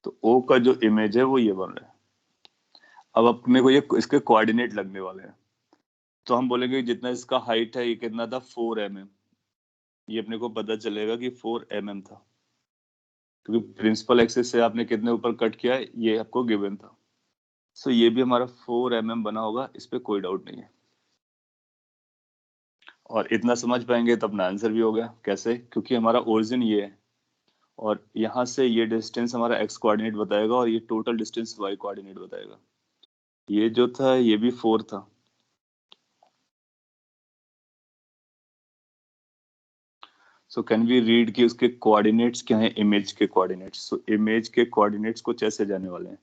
तो ओ का जो इमेज है वो ये बन रहा है। अब अपने को ये इसके कोऑर्डिनेट लगने वाले हैं, तो हम बोलेंगे जितना इसका हाइट है ये कितना था 4 mm। ये अपने को पता चलेगा कि 4 mm था, क्योंकि प्रिंसिपल एक्सिस से आपने कितने ऊपर कट किया है ये आपको गिवन था। सो ये भी हमारा 4 mm बना होगा, इस पे कोई डाउट नहीं है। और इतना समझ पाएंगे तो अपना आंसर भी हो गया। कैसे? क्योंकि हमारा ओरिजिन ये है और यहाँ से ये डिस्टेंस हमारा एक्स कोऑर्डिनेट बताएगा और ये टोटल डिस्टेंस वाई कोऑर्डिनेट बताएगा। ये जो था ये भी 4 था। सो कैन वी रीड कि उसके कोऑर्डिनेट्स क्या हैं, इमेज के कोऑर्डिनेट्स। सो इमेज के कोऑर्डिनेट्स कुछ ऐसे जाने वाले हैं,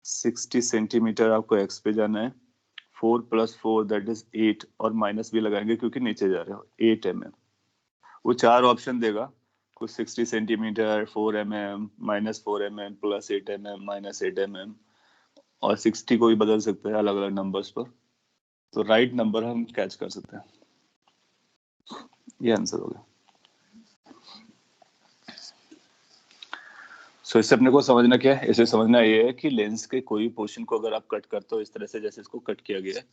60 सेंटीमीटर आपको एक्स पे जाना है, 4 + 4 दैट इज 8, और माइनस भी लगाएंगे क्योंकि नीचे जा रहे हो, 8 mm। वो 4 ऑप्शन देगा, कुछ 60 centimetre, 4 mm, -4 mm, +8 mm, -8 mm, और 60 को भी बदल सकते हैं अलग अलग नंबर्स पर। तो राइट नंबर हम कैच कर सकते हैं। ये आंसर हो गया। सो इससे अपने को समझना क्या है, इसे समझना ये है कि लेंस के कोई पोर्शन को अगर आप कट करते हो इस तरह से जैसे इसको कट किया गया है,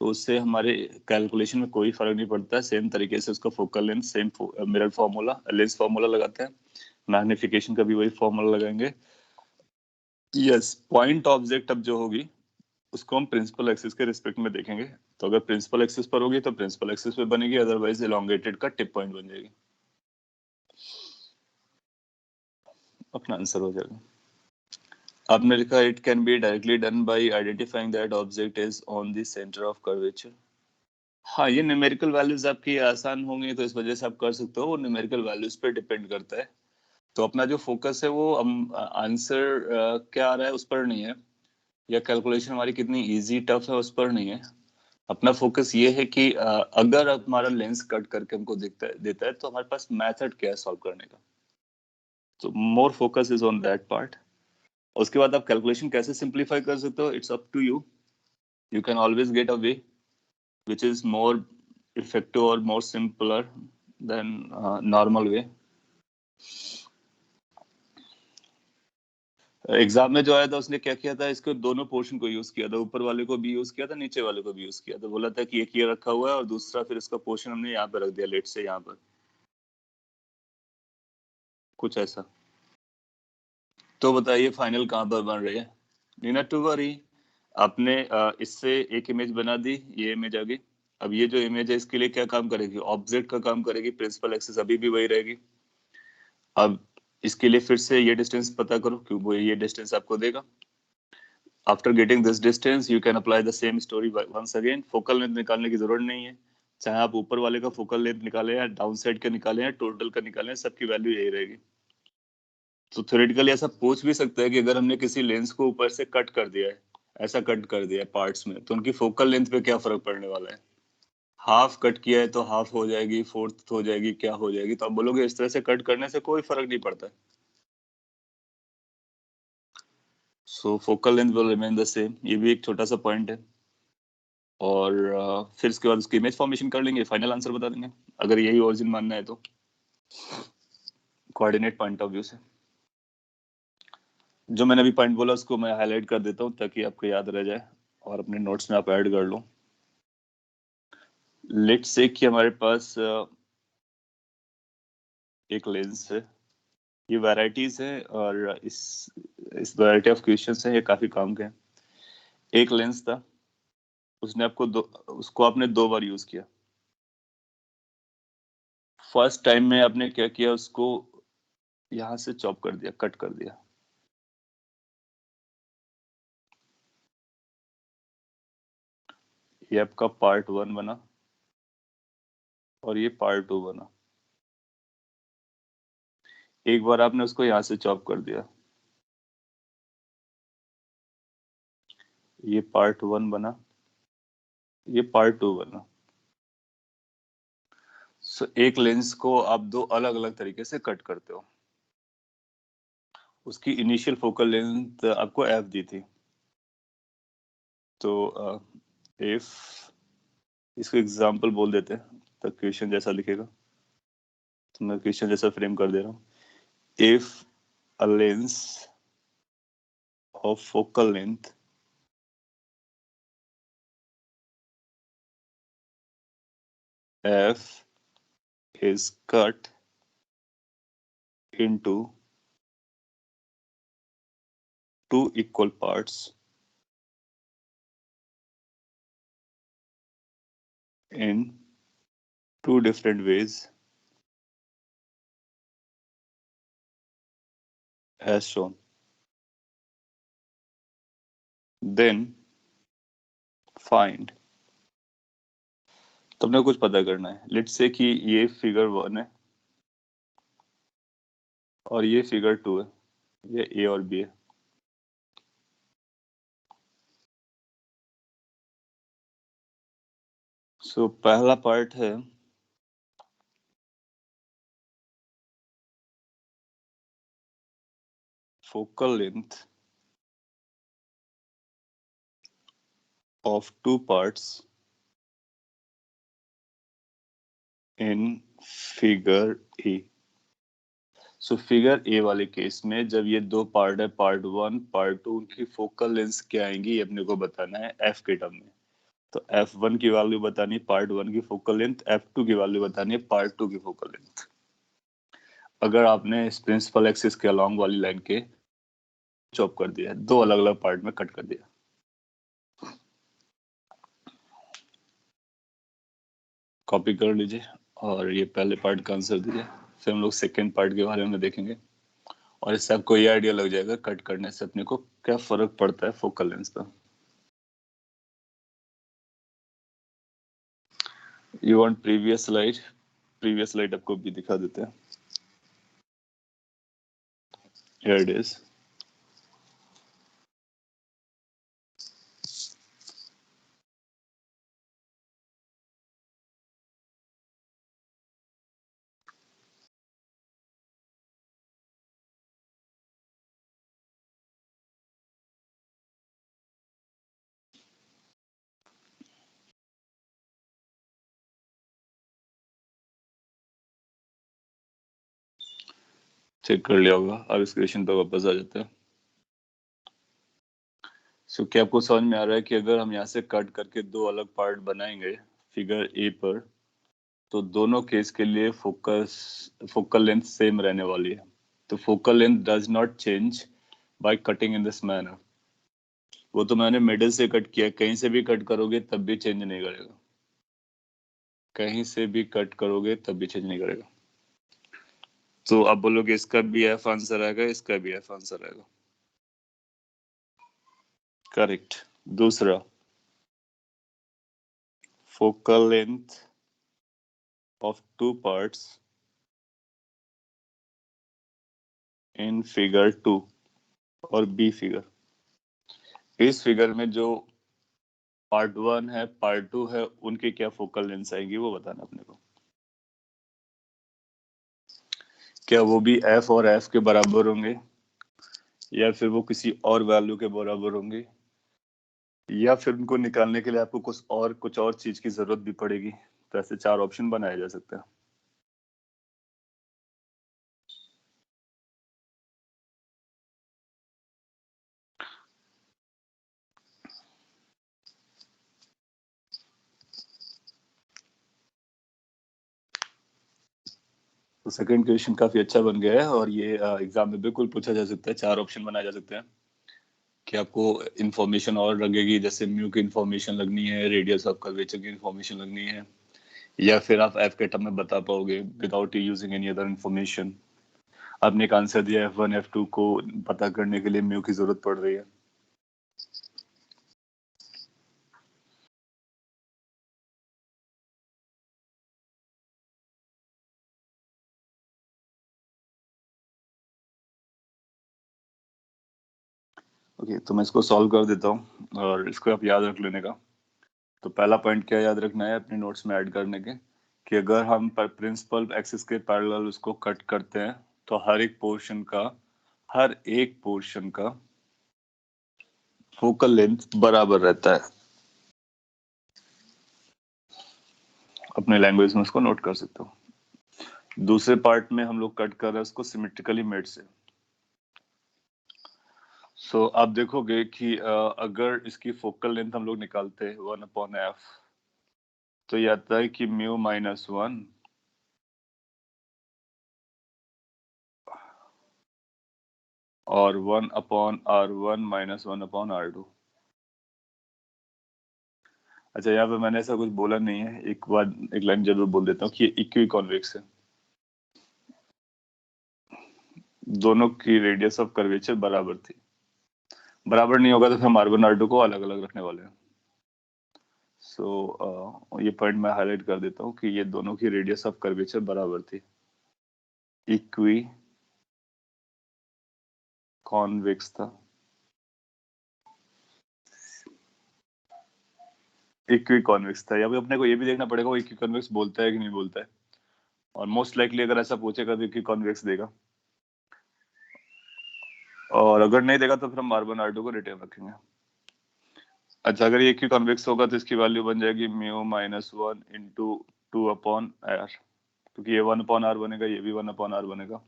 तो उससे हमारे कैलकुलेशन में कोई फर्क नहीं पड़ता है। सेम तरीके से उसका focal length, same mirror formula, lens formula लगाते हैं, मैग्निफिकेशन का भी वही फार्मूला लगाएंगे। यस, पॉइंट ऑब्जेक्ट अब जो होगी उसको हम प्रिंसिपल एक्सिस के रिस्पेक्ट में देखेंगे। तो अगर प्रिंसिपल एक्सिस पर होगी तो प्रिंसिपल एक्सिस पे बनेगी, अदरवाइज एलोंगेटेड का टिप पॉइंट बन जाएगी। अपना आंसर हो जाएगा। आपने लिखा it can be directly done by identifying that object is on the centre of curvature. हाँ, ये न्यूमेरिकल वैल्यूज आपकी आसान होंगी तो इस वजह से आप कर सकते हो, वो न्यूमेरिकल वैल्यूज पे डिपेंड करता है। तो अपना जो फोकस है वो आंसर क्या आ रहा है उस पर नहीं है, या कैलकुलेशन हमारी कितनी इजी टफ है उस पर नहीं है। अपना फोकस ये है कि अगर हमारा लेंस कट करके हमको देता है तो हमारे पास मेथड क्या है सॉल्व करने का। तो more focus is on that part. उसके बाद आप कैलकुलेशन कैसे सिंप्लीफाई कर सकते हो, it's up to you. You can always get a way which is more effective or more simpler than normal way। Exam में जो आया था उसने क्या किया था, इसको दोनों पोर्शन को यूज किया था, ऊपर वाले को भी यूज किया था, नीचे वाले को भी यूज किया था। बोला था कि एक ये रखा हुआ है और दूसरा फिर इसका पोर्शन हमने यहाँ पे रख दिया, लेट से यहाँ पर कुछ ऐसा। तो बताइए फाइनल कहाँ पर बन रही है। नीना टू वरी, आपने इससे एक इमेज बना दी, ये इमेज आ गई। अब ये जो इमेज है इसके लिए क्या काम करेगी, ऑब्जेक्ट का काम करेगी, प्रिंसिपल एक्सिस अभी भी वही रहेगी। अब इसके लिए फिर से ये डिस्टेंस पता करो क्योंकि वो ये डिस्टेंस आपको देगा। After getting this distance you can apply the same story once again. Focal length निकालने की जरूरत नहीं है, चाहे आप ऊपर वाले का फोकल लेंथ निकाले या डाउन साइड का निकाले या टोटल का निकाले, सबकी वैल्यू यही रहेगी। तो थ्योरेटिकली ऐसा पूछ भी सकता है कि अगर हमने किसी लेंस को ऊपर से कट कर दिया है, ऐसा कट कर दिया है पार्ट्स में, तो उनकी फोकल लेंथ पे क्या फर्क पड़ने वाला है। हाफ कट किया है तो हाफ हो जाएगी, फोर्थ हो जाएगी, क्या हो जाएगी। तो आप बोलोगे इस तरह से कट करने से कोई फर्क नहीं पड़ता है। So focal length will remain the same, ये भी एक छोटा सा पॉइंट है। और फिर इसके बाद उसकी इमेज फॉर्मेशन कर लेंगे, फाइनल आंसर बता देंगे अगर यही ओरिजिन मानना है तो, कोऑर्डिनेट पॉइंट ऑफ व्यू से। जो मैंने अभी पॉइंट बोला उसको मैं हाईलाइट कर देता हूँ ताकि आपको याद रह जाए और अपने नोट्स में आप ऐड कर लो। लेट्स से कि हमारे पास एक लेंस है, ये वैरायटीज है और इस वैरायटी ऑफ क्वेश्चंस हैं, ये काफी काम के हैं। एक लेंस था, उसने उसको आपने 2 बार यूज किया। फर्स्ट टाइम में आपने क्या किया, उसको यहां से चॉप कर दिया, कट कर दिया। ये आपका पार्ट 1 बना और ये पार्ट 2 बना। एक बार आपने उसको यहां से चॉप कर दिया, ये पार्ट 1 बना ये पार्ट 2 बना। सो एक लेंस को आप दो अलग अलग तरीके से कट करते हो। उसकी इनिशियल फोकल लेंथ आपको एफ दी थी, तो इफ इसको एग्जांपल बोल देते हैं तो क्वेश्चन जैसा लिखेगा, तो मैं क्वेश्चन जैसा फ्रेम कर दे रहा हूँ। If a lens of focal length f is cut into two equal parts in two different ways as shown, then find। तुमने कुछ पता करना है। लेट्स से कि ये फिगर 1 है और ये फिगर 2 है, ये ए और बी है। सो पहला पार्ट है focal length of two parts in figure A। So figure A वाले केस में जब ये दो पार्ट है, पार्ट 1 पार्ट 2, उनकी फोकल लेंथ क्या आएंगी ये अपने को बताना है एफ के टर्म में। तो f1 की वैल्यू बतानी है पार्ट 1 की फोकल लेंथ, f2 की वैल्यू बतानी है पार्ट 2 की फोकल लेंथ। अगर आपने इस प्रिंसिपल एक्सिस के अलोंग वाली लाइन के चॉप कर दिया, दो अलग अलग पार्ट में कट कर दिया, कॉपी कर लीजिए और ये पहले पार्ट का आंसर दीजिए, फिर हम लोग सेकेंड पार्ट के बारे में देखेंगे और इससे आपको ये आइडिया लग जाएगा कट करने से अपने को क्या फर्क पड़ता है फोकल लेंथ पर। You want previous slide? Previous slide आपको भी दिखा देते हैं। Here it is. चेक कर लिया होगा। अब इस क्वेश्चन पर वापस आ जाते हैं। सो क्या आपको समझ में आ रहा है कि अगर हम यहाँ से कट करके दो अलग पार्ट बनाएंगे फिगर ए पर, तो दोनों केस के लिए फोकल लेंथ सेम रहने वाली है। तो focal length does not change by cutting in this manner. वो तो मैंने मिडिल से कट किया, कहीं से भी कट करोगे तब भी चेंज नहीं करेगा, कहीं से भी कट करोगे तब भी चेंज नहीं करेगा। तो आप बोलोगे इसका भी एफ आंसर आएगा, इसका भी एफ आंसर आएगा। करेक्ट। दूसरा, focal length of two parts in figure 2 और बी फिगर। इस फिगर में जो पार्ट 1 है पार्ट 2 है, उनकी क्या फोकल लेंथ आएगी वो बताना अपने को। क्या वो भी एफ और एफ के बराबर होंगे, या फिर वो किसी और वैल्यू के बराबर होंगे, या फिर उनको निकालने के लिए आपको कुछ और चीज की जरूरत भी पड़ेगी। तो ऐसे चार ऑप्शन बनाए जा सकते हैं। तो सेकंड क्वेश्चन काफी अच्छा बन गया है और ये एग्जाम में बिल्कुल पूछा जा सकता है। चार ऑप्शन बनाए जा सकते हैं कि आपको इंफॉर्मेशन और लगेगी, जैसे म्यू की इंफॉर्मेशन लगनी है, रेडियस ऑफ कर्वेचर की इंफॉर्मेशन लगनी है, या फिर आप एफ के टर्म में बता पाओगे without using any other information. आपने एक आंसर दिया F1 F2 को पता करने के लिए म्यू की जरूरत पड़ रही है। ओके, तो मैं इसको सॉल्व कर देता हूँ और इसको आप याद रख लेने का। तो पहला पॉइंट क्या याद रखना है अपने नोट्स में ऐड करने के, कि अगर हम प्रिंसिपल एक्सिस के पैरेलल उसको कट करते हैं तो हर एक पोर्शन का फोकल लेंथ बराबर रहता है। अपने लैंग्वेज में उसको नोट कर सकते हो। दूसरे पार्ट में हम लोग कट कर रहे हैं उसको सिमेट्रिकली मेड से। सो आप देखोगे कि अगर इसकी फोकल लेंथ हम लोग निकालते हैं 1/f, तो ये आता है कि म्यू -1 और 1/r1 - 1/r2। अच्छा, यहाँ पे मैंने ऐसा कुछ बोला नहीं है, एक लाइन जरूर बोल देता हूँ कि ये इक्वी कॉन्वेक्स है। दोनों की रेडियस ऑफ कर्वेचर बराबर थी। बराबर नहीं होगा तो फिर हम r1 r2 को अलग अलग रखने वाले हैं। सो ये पॉइंट मैं हाईलाइट कर देता हूँ कि ये दोनों की रेडियस ऑफ कर्वेचर बराबर थी। इक्वी कॉन्वेक्स था। इक्वी कॉन्वेक्स था। या फिर अपने को ये भी देखना पड़ेगा वो इक्वी कॉन्वेक्स बोलता है कि नहीं बोलता है, और मोस्ट लाइकली अगर ऐसा पूछेगा तो इक्वी कॉन्वेक्स देगा, और अगर नहीं देगा तो फिर हम r1 r2 को रिटेन रखेंगे। अच्छा, अगर ये इक्वी कॉन्वेक्स होगा तो इसकी वैल्यू बन जाएगी म्यू -1 इंटू 2/r, क्योंकि ये 1/r बनेगा, ये भी 1/r बनेगा,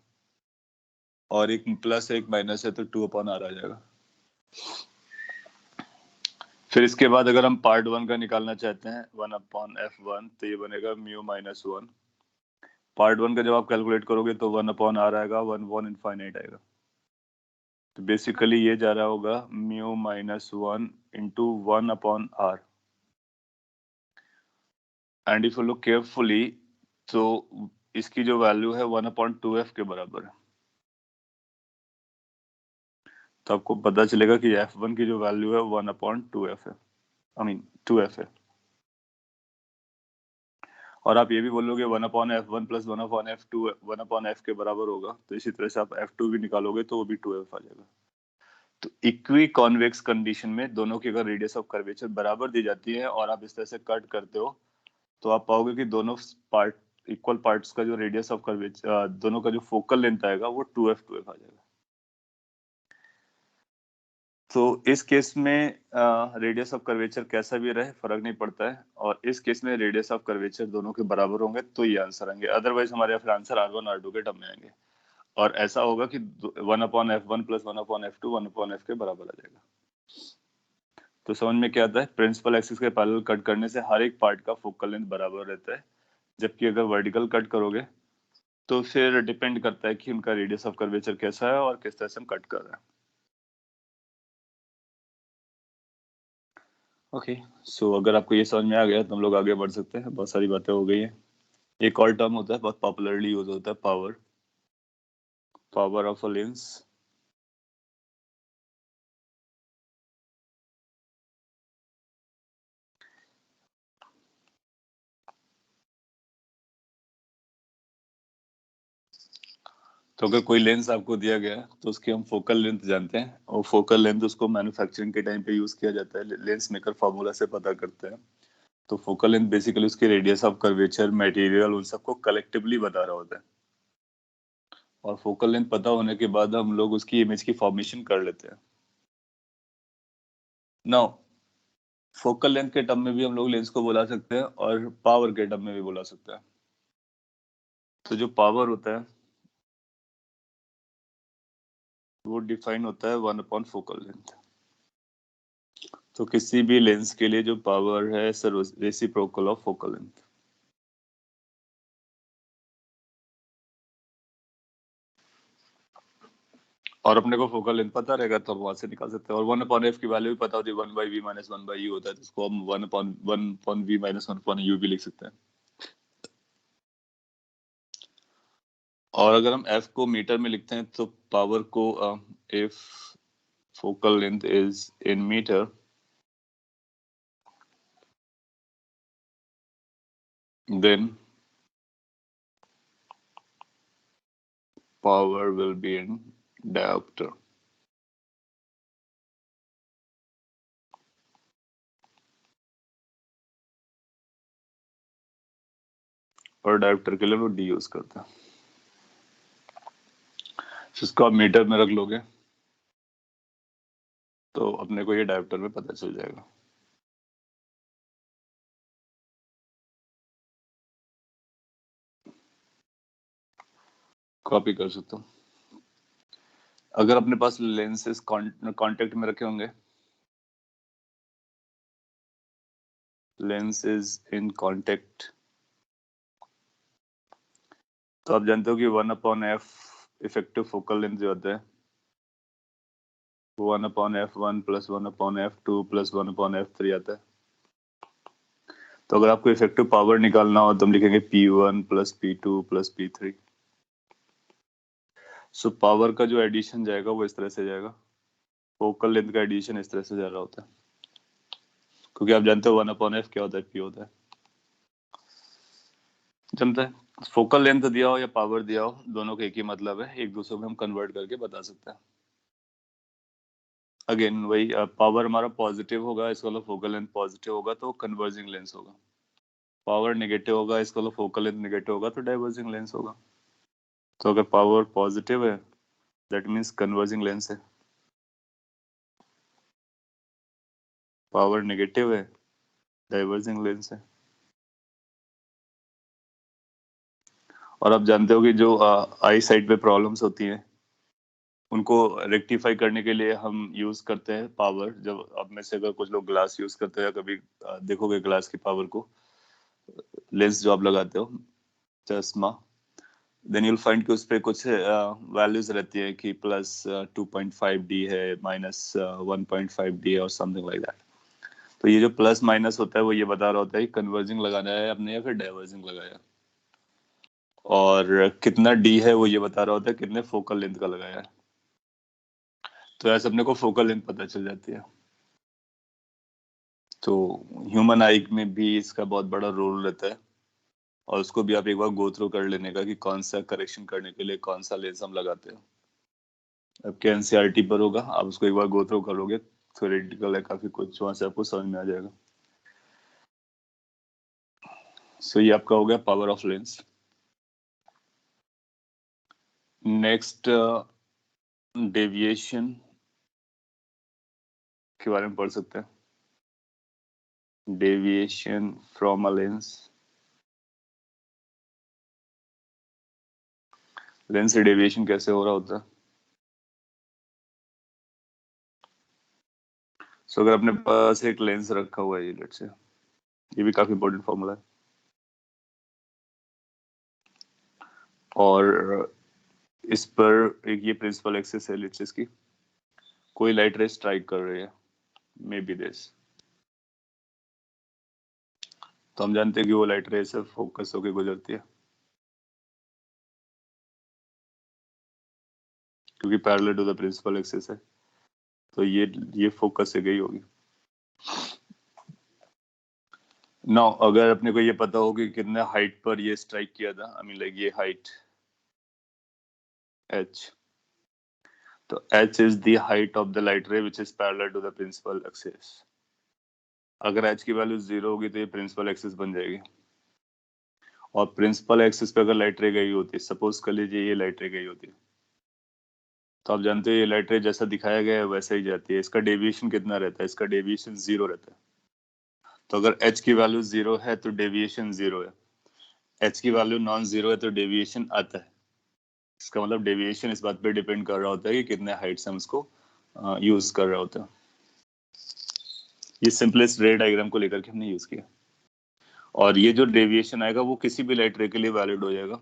और एक प्लस एक माइनस है तो 2/r आ जाएगा। फिर इसके बाद अगर हम पार्ट 1 का निकालना चाहते हैं 1/f1, तो ये बनेगा म्यू -1। पार्ट 1 का जब आप कैलकुलेट करोगे तो 1/r आएगा, 1 इनफाइनाइट आएगा। तो बेसिकली ये जा रहा होगा mu -1 into 1/r। And if you look carefully तो इसकी जो वैल्यू है 1/2f के बराबर है। तो आपको पता चलेगा कि f1 की जो वैल्यू है 1/2f है, आई मीन 2f है। और आप ये भी बोलोगे 1/f1 प्लस 1/f2 1/f के बराबर होगा, तो इसी तरह से आप f2 भी निकालोगे तो वो भी 2f आ जाएगा। तो इक्वी कॉन्वेक्स कंडीशन में दोनों की अगर रेडियस ऑफ कर्वेचर बराबर दी जाती है और आप इस तरह से कट करते हो, तो आप पाओगे कि दोनों पार्ट इक्वल पार्ट्स का जो रेडियस ऑफ कर्वेचर, दोनों का जो फोकल लेंथ आएगा वो 2f आ जाएगा। तो इस केस में रेडियस ऑफ कर्वेचर कैसा भी रहे फर्क नहीं पड़ता है, और इस केस में रेडियस ऑफ कर्वेचर दोनों के बराबर होंगे तो ये आंसर आएंगे। अदरवाइज हमारे फिर आंसर r1 r2 के टर्म में आएंगे, और ऐसा होगा कि 1/f1 प्लस 1/f2 1/f के बराबर आ जाएगा। तो समझ में क्या आता है, प्रिंसिपल एक्सिस के पैरेलल कट करने से हर एक पार्ट का फोकल लेंथ बराबर रहता है, जबकि अगर वर्टिकल कट करोगे तो फिर डिपेंड करता है कि उनका रेडियस ऑफ कर्वेचर कैसा है और किस तरह से हम कट कर रहे हैं। ओके, सो अगर आपको ये समझ में आ गया तो हम लोग आगे बढ़ सकते हैं। बहुत सारी बातें हो गई हैं। एक और टर्म होता है, बहुत पॉपुलरली यूज होता है, पावर ऑफ अ लेंस। तो अगर कोई लेंस आपको दिया गया तो उसकी हम फोकल लेंथ जानते हैं, और फोकल लेंथ उसको मैन्युफैक्चरिंग के टाइम पे यूज किया जाता है, लेंस मेकर फार्मूला से पता करते हैं। तो फोकल लेंथ बेसिकली उसकी रेडियस ऑफ कर्वेचर, मटेरियल, उन सबको कलेक्टिवली बता रहा होता है। और फोकल लेंथ पता होने के बाद हम लोग उसकी इमेज की फॉर्मेशन कर लेते हैं। नाउ फोकल लेंथ के टर्म में भी हम लोग लेंस को बुला सकते हैं और पावर के टर्म में भी बुला सकते हैं। तो जो पावर होता है वो डिफाइन होता है 1/फोकल लेंथ। तो किसी भी लेंस के लिए जो पावर है रेसिप्रोकल ऑफ फोकल लेंथ। और अपने को फोकल लेंथ पता रहेगा तो हम वहां से निकाल सकते हैं। और 1/f की वैल्यू भी पता होती है, 1/v - 1/u होता है, तो इसको हम 1/1/v - 1/u भी लिख सकते हैं। और अगर हम f को मीटर में लिखते हैं तो पावर को if focal length is in meter, then power will be in diopter. और डायोप्टर के लिए वो डी यूज करते हैं। इसको आप मीटर में रख लोगे तो अपने को ये डायोप्टर में पता चल जाएगा। कॉपी कर सकता हूँ। अगर अपने पास लेंसेज कांटेक्ट में रखे होंगे, लेंसेज इन कांटेक्ट, तो आप जानते हो कि 1/f इफेक्टिव फोकल लेंथ जो होता है 1/f1 + 1/f2 + 1/f3 आता है। तो अगर आपको इफेक्टिव पावर निकालना हो तो हम लिखेंगे P1 + P2 + P3। So power का जो एडिशन जाएगा वो इस तरह से जाएगा, फोकल लेंथ का एडिशन इस तरह से जा रहा होता है, क्योंकि आप जानते हो 1/f क्या होता है, P होता है। जमता है। फोकल लेंथ दिया हो या पावर दिया हो, दोनों का एक ही मतलब है, एक दूसरे में हम कन्वर्ट करके बता सकते हैं। अगेन वही, पावर हमारा पॉजिटिव होगा, इसका मतलब फोकल लेंथ पॉजिटिव होगा तो कन्वर्जिंग लेंस होगा। पावर नेगेटिव होगा, इसका मतलब फोकल लेंथ नेगेटिव होगा तो डाइवर्जिंग लेंस होगा। तो अगर पावर पॉजिटिव है दैट मीन्स कन्वर्जिंग लेंस है, पावर नेगेटिव है डाइवर्जिंग लेंस है। और आप जानते हो कि जो आई साइट पे प्रॉब्लम्स होती हैं उनको रेक्टिफाई करने के लिए हम यूज करते हैं पावर। जब आप में से अगर कुछ लोग ग्लास यूज करते हैं, कभी देखोगे ग्लास की पावर को, लेंस जो आप लगाते हो चश्मा, देन यूल फाइंड कि उस पर कुछ वैल्यूज रहती है कि +2.5D है, -1.5D है और समथिंग लाइक दैट। तो ये जो प्लस माइनस होता है वो ये बता रहा होता है कि कन्वर्जिंग लगाना है अपने या फिर डाइवर्जिंग लगाया, और कितना डी है वो ये बता रहा होता है कितने फोकल लेंथ का लगाया है। तो ऐसे अपने को फोकल लेंथ पता चल जाती है। तो ह्यूमन आई में भी इसका बहुत बड़ा रोल रहता है, और उसको भी आप एक बार गो थ्रू कर लेने का कि कौन सा करेक्शन करने के लिए कौन सा लेंस हम लगाते हैं। अब क्या एनसीईआरटी पर होगा, आप उसको एक बार गो थ्रू करोगे, थ्योरेटिकल है काफी कुछ, वहां से आपको समझ में आ जाएगा। सो ये आपका हो गया power of lens. Next deviation के बारे में पढ़ सकते हैं। Deviation from a lens, lens से डेविएशन कैसे हो रहा होता है। सो अगर अपने पास एक लेंस रखा हुआ है, ये लेट्स से, ये भी काफी इंपॉर्टेंट फॉर्मूला है, और इस पर एक ये प्रिंसिपल एक्सिस है लेट्स से, इसकी कोई लाइट रे स्ट्राइक कर रही है, मे बी दिस, तो हम जानते हैं कि वो लाइट रे से फोकस होकर गुजरती है क्योंकि parallel to the principal axis है, तो ये फोकस से गई होगी। नाउ अगर अपने को ये पता हो कि कितने हाइट पर ये स्ट्राइक किया था, आई मीन लाइक ये हाइट h, तो h is the height of the light ray which is parallel to the principal axis. अगर h की वैल्यू 0 होगी तो ये प्रिंसिपल एक्सिस बन जाएगी, और प्रिंसिपल एक्सिस पे अगर लाइट रे गई होती है, सपोज कर लीजिए ये लाइट रे गई होती है, तो आप जानते हो ये लाइट रे जैसा दिखाया गया है वैसा ही जाती है। इसका डेविएशन कितना रहता है, इसका डेविएशन 0 रहता है। तो अगर h की वैल्यू 0 है तो डेविएशन 0 है, h की वैल्यू नॉन जीरो है तो डेविएशन आता है। इसका मतलब डेविएशन इस बात पे डिपेंड कर रहा होता है कि कितने हाइट से हम इसको यूज कर रहे होते हैं। ये सिंपलेस्ट रे डायग्राम को लेकर के हमने यूज किया, और ये जो डेविएशन आएगा वो किसी भी लाइट रे के लिए वैलिड हो जाएगा।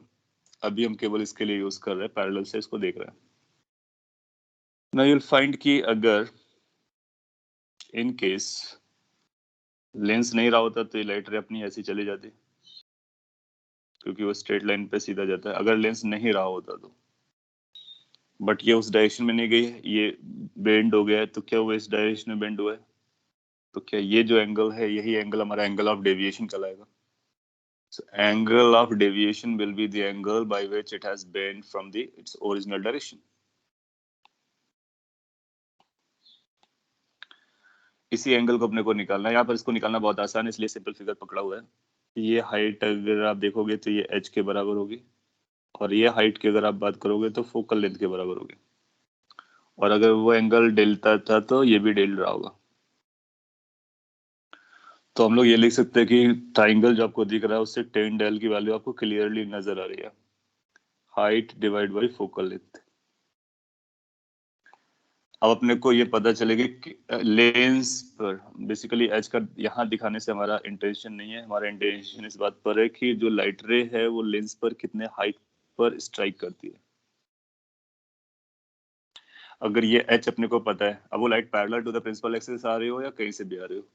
अभी हम केवल इसके लिए यूज कर रहे हैं, पैरेलल से इसको देख रहे हैं। नाउ यू विल फाइंड कि अगर इन केस लेंस नहीं रहा होता तो ये लाइट रे अपनी ऐसी चली जाती, क्योंकि वो स्ट्रेट लाइन पे सीधा जाता है अगर लेंस नहीं रहा होता तो। बट ये उस डायरेक्शन में नहीं गई है, ये बेंड हो गया है, तो क्या वो इस डायरेक्शन में बेंड हुआ है, तो क्या ये जो एंगल है यही एंगल हमारा एंगल ऑफ डेविएशन कहलाएगा। So angle of deviation will be the angle by which it has bent from its original direction. इसी एंगल को अपने को निकालना है। यहाँ पर इसको निकालना बहुत आसान है, इसलिए सिंपल फिगर पकड़ा हुआ है। ये हाइट अगर आप देखोगे तो ये h के बराबर होगी, और ये हाइट की अगर आप बात करोगे तो फोकल लेंथ के बराबर होगी, और अगर वो एंगल डेल्टा था तो ये भी डेल रहा होगा। तो हम लोग ये लिख सकते हैं कि ट्राइंगल जो आपको दिख रहा है उससे टेन डेल की वैल्यू आपको क्लियरली नजर आ रही है, height divide by focal length. अब अपने को ये पता चलेगा कि लेंस पर बेसिकली एच का यहाँ दिखाने से हमारा इंटेंशन नहीं है, हमारा इंटेंशन इस बात पर है कि जो लाइट रे है वो लेंस पर कितने हाइट पर स्ट्राइक करती है। अगर ये एच अपने को पता है, अब वो light parallel to the principal axis आ रही हो या कहीं से भी आ रही हो,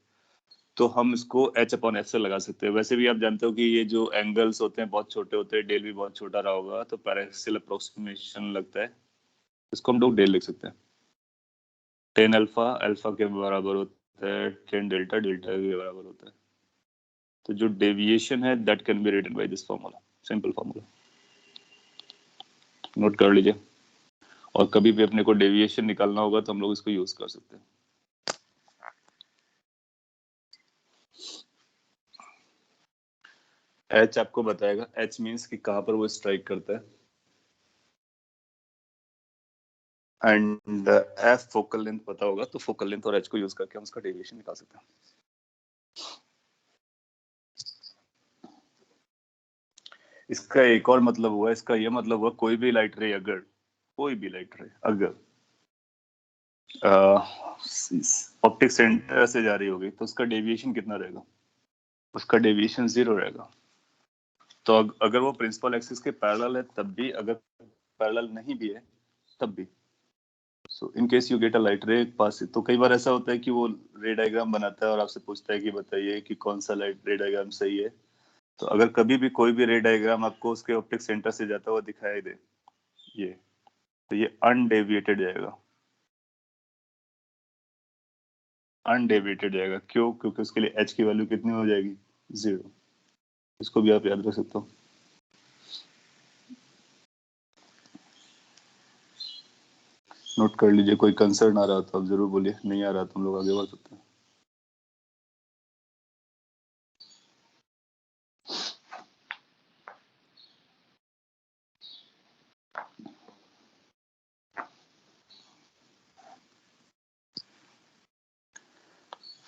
तो हम इसको एच अपॉन एफ से लगा सकते हैं। वैसे भी आप जानते हो कि ये जो एंगल्स होते हैं बहुत छोटे होते हैं, डेल भी बहुत छोटा रहा होगा, तो पैराक्सियल अप्रोक्सीमेशन लगता है, इसको हम लोग डेल लिख सकते हैं। 10 अल्फा अल्फा के बराबर होता है 10 डेल्टा डेल्टा के बराबर होता है। तो जो डेविएशन है that can be written by this formula, simple formula, note कर लीजिए। और कभी भी अपने को डेविएशन निकालना होगा तो हम लोग इसको यूज कर सकते हैं। एच आपको बताएगा, एच मींस कि कहां पर वो स्ट्राइक करता है, एंड एफ फोकल लेंथ पता होगा, तो फोकल लेंथ और एच को यूज करके हम उसका डेविएशन निकाल सकते हैं। इसका एक और मतलब हुआ, इसका ये मतलब हुआ कोई भी लाइट रे अगर ऑप्टिक सेंटर से जा रही होगी तो उसका डेविएशन कितना रहेगा, उसका डेविएशन 0 रहेगा। तो अगर वो प्रिंसिपल एक्सिस के पैरेलल है तब भी, अगर पैरेलल नहीं भी है तब भी। So in case you get a light ray pass, तो कई बार ऐसा होता है कि वो रे डायग्राम बनाता है और आपसे पूछता है कि बताइए कि कौन सा लाइट रे डायग्राम सही है। तो अगर कभी भी कोई भी रे डायग्राम आपको उसके ऑप्टिक सेंटर से जाता हुआ दिखाई दे, ये तो ये अनडेविएटेड जाएगा, अनडेविएटेड जाएगा। क्यों? क्योंकि उसके लिए एच की वैल्यू कितनी हो जाएगी, 0। इसको भी आप याद रख सकते हो। नोट कर लीजिए। कोई कंसर्न आ रहा तो आप जरूर बोलिए, नहीं आ रहा तो हम लोग आगे बढ़ सकते हैं।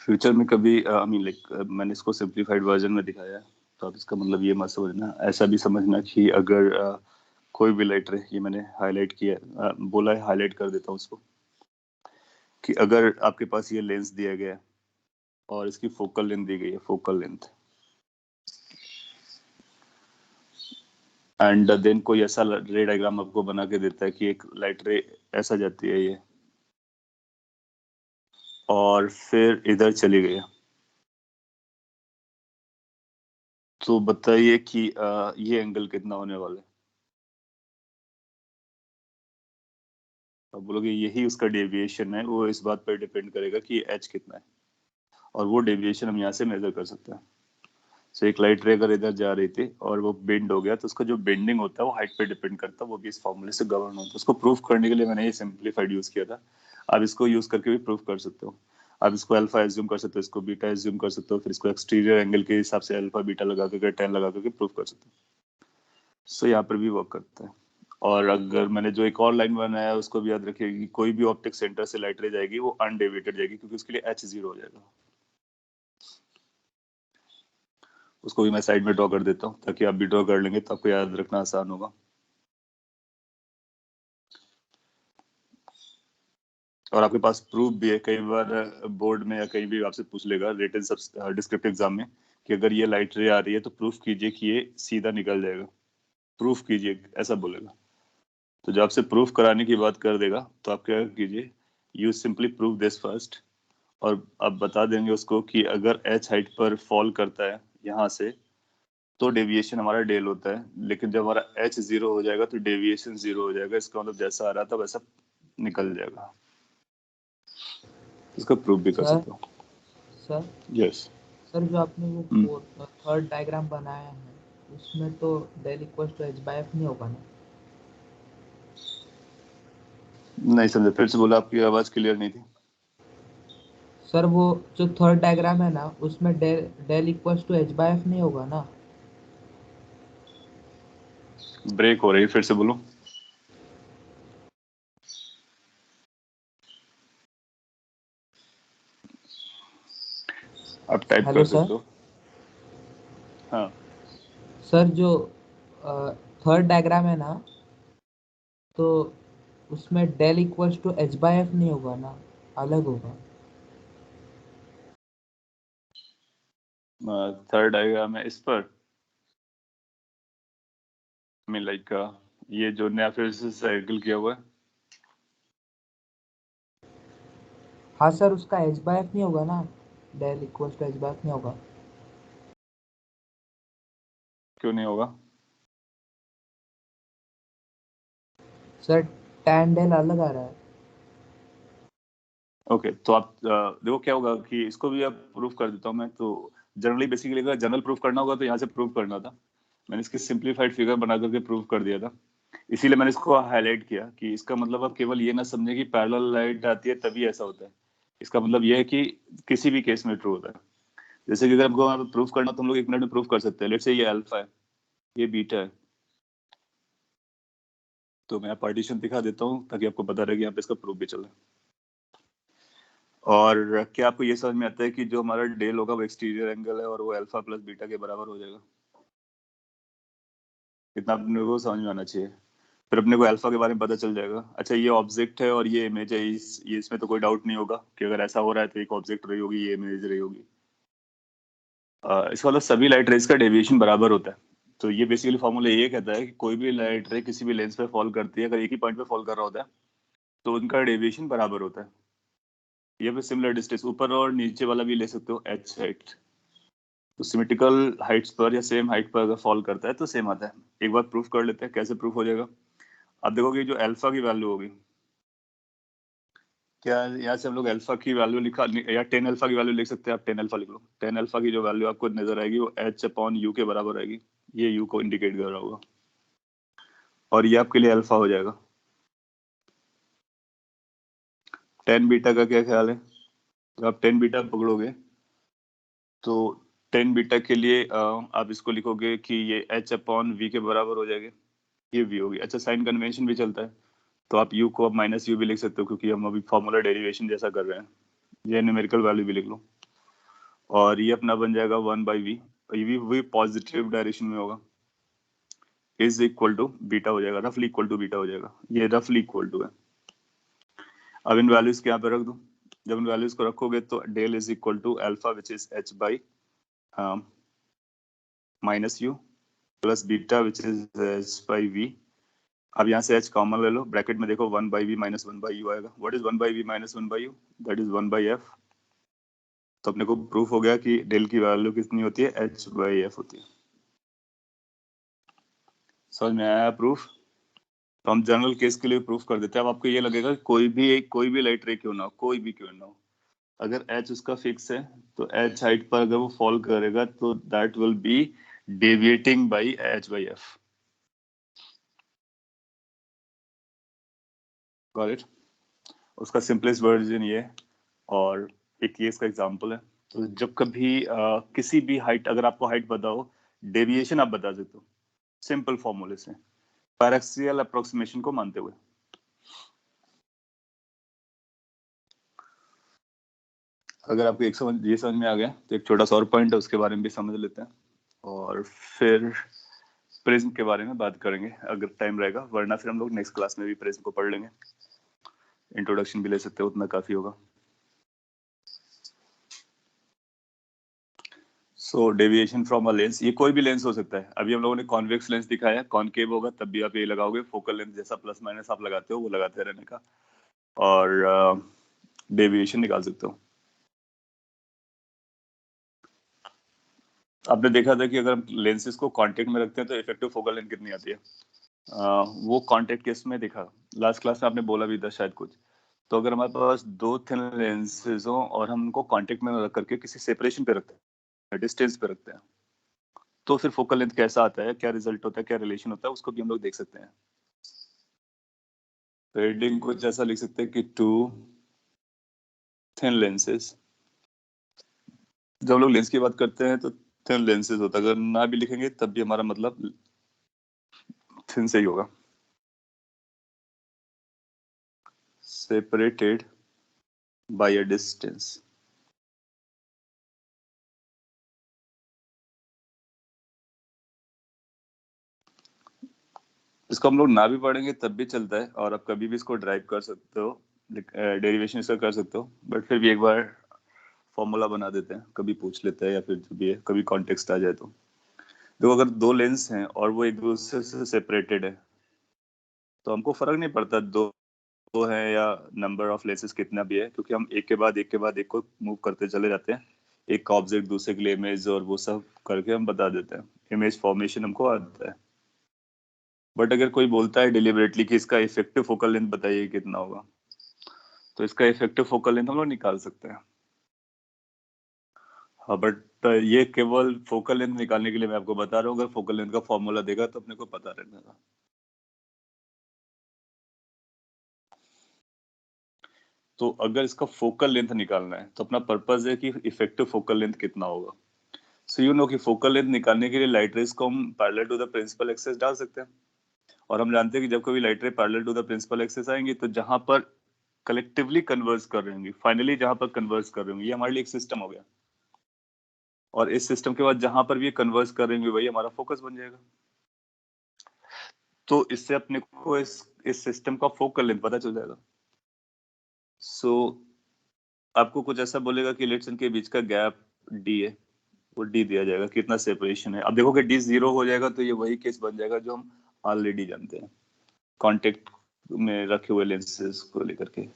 फ्यूचर में कभी आई मीन लाइक मैंने इसको सिंप्लीफाइड वर्जन में दिखाया है, तो आप इसका मतलब ये मत समझना, ऐसा भी समझना कि अगर कोई भी लाइट रे, ये मैंने हाईलाइट किया बोला है, हाईलाइट कर देता हूँ उसको, कि अगर आपके पास ये लेंस दिया गया है और इसकी फोकल लेंथ दी गई है, फोकल लेंथ, एंड देन कोई ऐसा रे डायग्राम आपको बना के देता है कि एक लाइट रे ऐसा जाती है ये, और फिर इधर चली गई, तो बताइए कि ये एंगल कितना होने वाला है। अब बोलोगे यही उसका डेविएशन है, वो इस बात पर डिपेंड करेगा कि एच कितना है, और वो डेविएशन हम यहाँ से मेजर कर सकते हैं। सो एक लाइट रे अगर इधर जा रही थी और वो बेंड हो गया, तो उसका जो बेंडिंग होता है वो हाइट पे डिपेंड करता है, वो भी इस फॉर्मूले से गवर्न होता है। उसको प्रूफ करने के लिए मैंने ये सिंप्लीफाइड यूज किया था, आप इसको यूज करके भी प्रूफ कर सकते हो। आप इसको अल्फा एज्यूम कर सकते हो, इसको बीटा एज्यूम कर सकते हो, फिर इसको एक्सटीरियर एंगल के हिसाब से अल्फा बीटा लगा करके 10 लगा करके प्रूफ कर सकते हो। सो यहाँ पर भी वर्क करता है। और अगर मैंने जो एक और लाइन बनाया है उसको भी याद रखिए कि कोई भी ऑप्टिक सेंटर से लाइट रे जाएगी वो अनडेविएटेड जाएगी, क्योंकि उसके लिए एच 0 हो जाएगा। उसको भी मैं साइड में ड्रॉ कर देता हूँ ताकि आप भी ड्रॉ कर लेंगे तो आपको याद रखना आसान होगा। और आपके पास प्रूफ भी है, कई बार बोर्ड में या कहीं भी आपसे पूछ लेगा रिटन डिस्क्रिप्टिव एग्जाम में कि अगर ये लाइट रे आ रही है तो प्रूफ कीजिए कि ये सीधा निकल जाएगा, प्रूफ कीजिए ऐसा बोलेगा। तो जब आपसे प्रूफ कराने की बात कर देगा तो आप क्या कीजिए, you simply prove this first, और आप बता देंगे उसको कि अगर एच हाइट पर फॉल करता है यहाँ से तो डेविएशन हमारा डेल होता है, लेकिन जब हमारा एच 0 हो जाएगा तो डेविएशन 0 हो जाएगा। इसका मतलब जैसा आ रहा था वैसा निकल जाएगा। इसका प्रूफ भी कर सकते हो। सर यस सर, जो आपने वो थर्ड डायग्राम बनाया है उसमें तो del equal to H by F नहीं होगा ना? नहीं समझे, फिर से बोला, आपकी आवाज क्लियर नहीं थी। सर वो जो थर्ड डायग्राम है ना, उसमें del equals to H by F नहीं होगा ना? ब्रेक हो रही, फिर से बोलो। आप टाइप हेलो कर सर। सकते हो। हाँ, सर जो थर्ड डायग्राम है ना, तो उसमें del equals to H by F नहीं होगा ना, अलग होगा। थर्ड आएगा मैं इस पर मैं लाइक ये जो नया फिर से सर्कल किया हुआ है। हाँ सर, उसका एच बाय एफ नहीं होगा ना, del equals to H by F नहीं होगा। क्यों नहीं होगा? सर टैन डेल अलग आ रहा है। ओके, तो आप देखो क्या होगा कि इसको भी अब प्रूफ कर देता हूँ मैं। तो जनरली बेसिकली अगर जनरल प्रूफ करना होगा तो यहाँ से प्रूफ करना था। मैंने इसकी सिंप्लीफाइड फिगर बना करके प्रूफ कर दिया था, इसीलिए मैंने इसको हाईलाइट किया कि इसका मतलब आप केवल ये ना समझे कि पैरेलल लाइट आती है तभी ऐसा होता है। इसका मतलब ये है कि किसी भी केस में ट्रू होता है। जैसे कि अगर हमको प्रूफ करना तो हम लोग 1 मिनट में प्रूफ कर सकते हैं। लेट्स से ये अल्फा है, ये बीटा है, तो मैं पार्टीशन दिखा देता हूँ ताकि आपको पता रहे कि यहाँ पे इसका प्रूफ भी चल रहा है। और क्या आपको ये समझ में आता है कि जो हमारा डेल होगा वो एक्सटीरियर एंगल है और वो अल्फा प्लस बीटा के बराबर हो जाएगा? इतना अपने को समझ में आना चाहिए, फिर अपने को अल्फा के बारे में पता चल जाएगा। अच्छा, ये ऑब्जेक्ट है और ये इमेज है, इसमें तो कोई डाउट नहीं होगा कि अगर ऐसा हो रहा है तो एक ऑब्जेक्ट रही होगी, ये इमेज रही होगी। इसका मतलब सभी लाइट रेज का डेविएशन बराबर होता है। तो ये बेसिकली फॉर्मूला ये कहता है कि कोई भी लाइट रे किसी भी लेंस पे फॉल करती है, अगर एक ही पॉइंट पे फॉल कर रहा होता है तो उनका डेविएशन बराबर होता है। ये भी सिमिलर डिस्टेंस ऊपर और नीचे वाला भी ले सकते हो, एच हाइट। तो सिमेट्रिकल हाइट्स पर या सेम हाइट पर अगर फॉल करता है तो सेम आता है। एक बार प्रूफ कर लेते हैं कैसे प्रूफ हो जाएगा। अब देखोगे जो अल्फा की वैल्यू होगी, क्या यहाँ से हम लोग अल्फा की वैल्यू लिखा या 10 अल्फा की वैल्यू लिख सकते हैं। आप 10 अल्फा लिख लो। 10 अल्फा की जो वैल्यू आपको नजर आएगी वो एच अपॉन यू के बराबर आएगी। ये यू को इंडिकेट कर रहा होगा और ये आपके लिए अल्फा हो जाएगा। 10 बीटा का क्या ख्याल है? तो आप 10 बीटा पकड़ोगे तो 10 बीटा के लिए आप इसको लिखोगे कि ये एच अपॉन वी के बराबर हो जाएगा। ये वी होगी। अच्छा, साइन कन्वेंशन भी चलता है तो आप यू को अब माइनस यू भी लिख सकते हो क्योंकि हम अभी फॉर्मूला डेरिवेशन जैसा कर रहे हैं। ये न्यूमेरिकल वैल्यू भी लिख लो और ये अपना बन जाएगा 1/v। ये भी पॉजिटिव डायरेक्शन में होगा, इज इक्वल टू बीटा हो जाएगा, रफली इक्वल टू बीटा हो जाएगा। ये रफली इक्वल टू है। अब इन वैल्यूज के यहाँ पे रख दो। जब इन वैल्यूज को रखोगे तो del is equal to alpha which is H by minus U plus beta which is H by V. अब यहाँ से एच कॉमन ले लो, ब्रैकेट में देखो 1/v माइनस 1/u आएगा। What is 1/v minus 1/u? That is 1/f। तो अपने को प्रूफ हो गया कि डेल की वैल्यू कितनी होती है, h/f होती है। समझ में आया प्रूफ? तो हम जनरल केस के लिए प्रूफ कर देते हैं। अब आपको ये लगेगा कि कोई भी लाइट रे क्यों ना हो, कोई भी क्यों ना हो, अगर h उसका फिक्स है तो h हाइट पर अगर वो फॉल करेगा तो that will be deviating by h/f। Got it? उसका सिंपलेस्ट वर्जन ये है। और एक ये इसका एग्जांपल है। तो जब कभी किसी भी हाइट, अगर आपको हाइट पता हो, डेविएशन आप बता सकते हो सिंपल फॉर्मूले से, पैराक्सियल अप्रोक्सीमेशन को मानते हुए। अगर आपको एक समझ ये समझ में आ गया तो एक छोटा सा और पॉइंट है उसके बारे में भी समझ लेते हैं और फिर प्रिज्म के बारे में बात करेंगे अगर टाइम रहेगा, वरना फिर हम लोग नेक्स्ट क्लास में भी प्रिज्म को पढ़ लेंगे। इंट्रोडक्शन भी ले सकते हो, उतना काफी होगा। सो डेविएशन फ्रॉम अ लेंस, ये कोई भी लेंस हो सकता है। अभी हम लोगों ने कॉन्वेक्स लेंस दिखाया, कॉनकेव होगा तब भी आप ये लगाओगे, फोकल लेंथ जैसा प्लस माइनस आप लगाते हो वो लगाते रहने का और डेविएशन निकाल सकते हो। आपने देखा था कि अगर हम लेंसेज को कांटेक्ट में रखते हैं तो इफेक्टिव फोकल लेंथ कितनी आती है? वो कांटेक्ट केस में देखा, लास्ट क्लास में आपने बोला भी था शायद कुछ। तो अगर हमारे पास 2 थिन लेंसेज हो और हम उनको कांटेक्ट में रख करके किसी सेपरेशन पे रखते हैं, डिस्टेंस पे रखते हैं, तो फिर फोकल लेंथ कैसा आता है, क्या रिजल्ट होता है, क्या रिलेशन होता है, उसको भी हम लोग देख सकते हैं। रीडिंग कुछ ऐसा लिख सकते हैं कि 2 थिन lenses जब हम लोग लेंस की बात करते हैं तो थिन लेंसेज होता है, अगर ना भी लिखेंगे तब भी हमारा मतलब थिन से ही होगा। सेपरेटेड बाय अ डिस्टेंस, इसको हम लोग ना भी पढ़ेंगे तब भी चलता है, और आप कभी भी इसको ड्राइव कर सकते हो, डेरिवेशन इसका कर सकते हो, बट फिर भी एक बार फॉर्मूला बना देते हैं, कभी पूछ लेते हैं या फिर जो भी है कभी कॉन्टेक्स्ट आ जाए तो। देखो अगर दो लेंस हैं और वो एक दूसरे से सेपरेटेड है तो हमको फर्क नहीं पड़ता दो है या नंबर ऑफ लेंसेज कितना भी है, क्योंकि हम एक के बाद एक के बाद एक को मूव करते चले जाते हैं, एक का ऑब्जेक्ट दूसरे के लिए इमेज और वो सब करके हम बता देते हैं, इमेज फॉर्मेशन हमको आता है। बट अगर कोई बोलता है डिलिबरेटली कि इसका इफेक्टिव फोकल लेंथ बताइए कितना होगा, तो इसका इफेक्टिव फोकल लेंथ हम लोग निकाल सकते हैं। हाँ बट ये केवल फोकल लेंथ निकालने के लिए मैं आपको बता रहा हूँ, अगर फोकल लेंथ का फॉर्मूला देगा तो अपने को पता रहना। तो अगर इसका फोकल लेंथ निकालना है तो अपना पर्पस है कि इफेक्टिव फोकल लेंथ कितना होगा। सो यू नो कि फोकल लेंथ निकालने के लिए लाइट रेज को हम parallel to the principal axis डाल सकते हैं, और हम जानते हैं कि जब कभी light ray parallel to the principal axis आएंगी तो जहां पर कलेक्टिवली कन्वर्ज कर रही होंगी, फाइनली जहां पर कन्वर्ज कर रही होंगी, ये हमारे लिए एक सिस्टम हो गया, और इस सिस्टम के बाद जहां पर भी कन्वर्ज कर रही होंगी वही हमारा फोकस बन जाएगा। तो इससे अपने को इस सिस्टम का फोकल लेंथ पता चल जाएगा। सो आपको कुछ ऐसा बोलेगा कि लेट्स इनके बीच का गैप डी है, वो डी दिया जाएगा, कितना सेपरेशन है। अब देखो कि डी 0 हो जाएगा तो ये वही केस बन जाएगा जो हम ऑलरेडी जानते हैं कांटेक्ट में रखे हुए लेंसेज को लेकर के।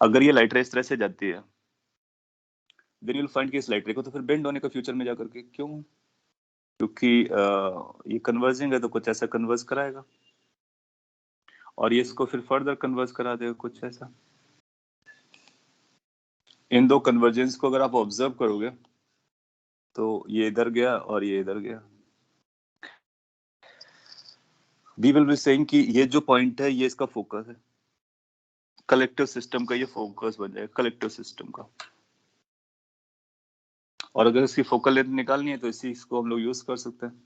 अगर ये लाइट रे इस तरह से जाती है देन यू विल फाइंड कि इस लाइट रे को तो फिर बेंड होने का फ्यूचर में जाकर के, क्यों? क्योंकि ये कन्वर्जिंग है तो कुछ ऐसा कन्वर्ज कराएगा, और ये इसको फिर फर्दर कन्वर्ज करा देगा कुछ ऐसा। इन दो कन्वर्जेंस को अगर आप ऑब्जर्व करोगे तो ये इधर गया और ये इधर गया। वी विल बी सेइंग कि ये जो पॉइंट है ये इसका फोकस है, कलेक्टिव सिस्टम का ये फोकस बन जाएगा, कलेक्टिव सिस्टम का। और अगर इसकी फोकल लेंथ निकालनी है तो इसी इसको हम लोग यूज कर सकते हैं।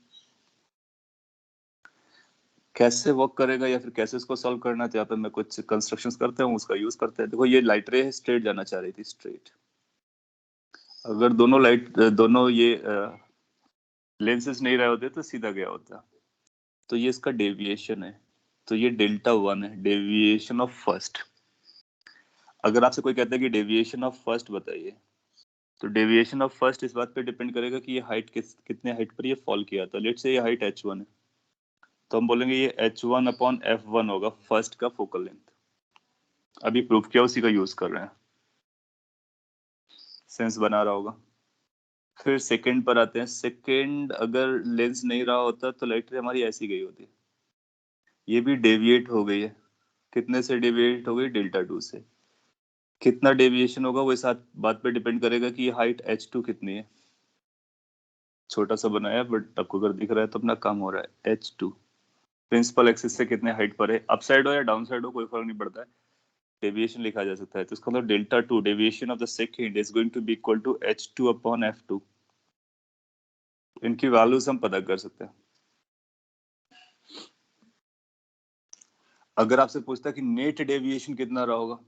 कैसे वर्क करेगा या फिर कैसे इसको सॉल्व करना है, तो यहाँ पे मैं कुछ कंस्ट्रक्शंस करते हूँ, उसका यूज करते हैं। देखो ये लाइट रे स्ट्रेट जाना चाह रही थी, स्ट्रेट। अगर दोनों ये लेंसेज नहीं रहे होते तो सीधा गया होता। तो ये इसका डेविएशन है, तो ये डेल्टा 1 है, डेविएशन ऑफ फर्स्ट। अगर आपसे कोई कहता है कि डेविएशन ऑफ फर्स्ट बताइए, तो डेविएशन ऑफ फर्स्ट इस बात पे डिपेंड करेगा कि ये हाइट कितने हाइट पर ये फॉल किया था। लेट्स से ये हाइट h1 है, तो हम बोलेंगे ये h1 अपॉन f1 होगा फर्स्ट का फोकल लेंथ। अभी प्रूफ किया उसी का यूज कर रहे हैं, सेंस बना रहा होगा। फिर सेकंड पर आते हैं। सेकंड अगर लेंस नहीं रहा होता तो लाइट रे हमारी ऐसी गई होती, ये भी डेविएट हो गई है। कितने से डेविएट हो गई? डेल्टा 2 से। कितना डेविएशन होगा वो इस बात पे डिपेंड करेगा कि हाइट h2 कितनी है। छोटा सा बनाया बट आपको अगर दिख रहा है तो अपना काम हो रहा है। h2 प्रिंसिपल एक्सिस से कितने हाइट पर है, अपसाइड हो या डाउन साइड हो कोई फर्क नहीं पड़ता है, डेविएशन लिखा जा सकता है। तो इसका मतलब delta 2 deviation of the second is going to be equal to h2 upon f2। इनकी वैल्यूज हम पता कर सकते हैं। अगर आपसे पूछता है कि नेट डेविएशन कितना रहा होगा,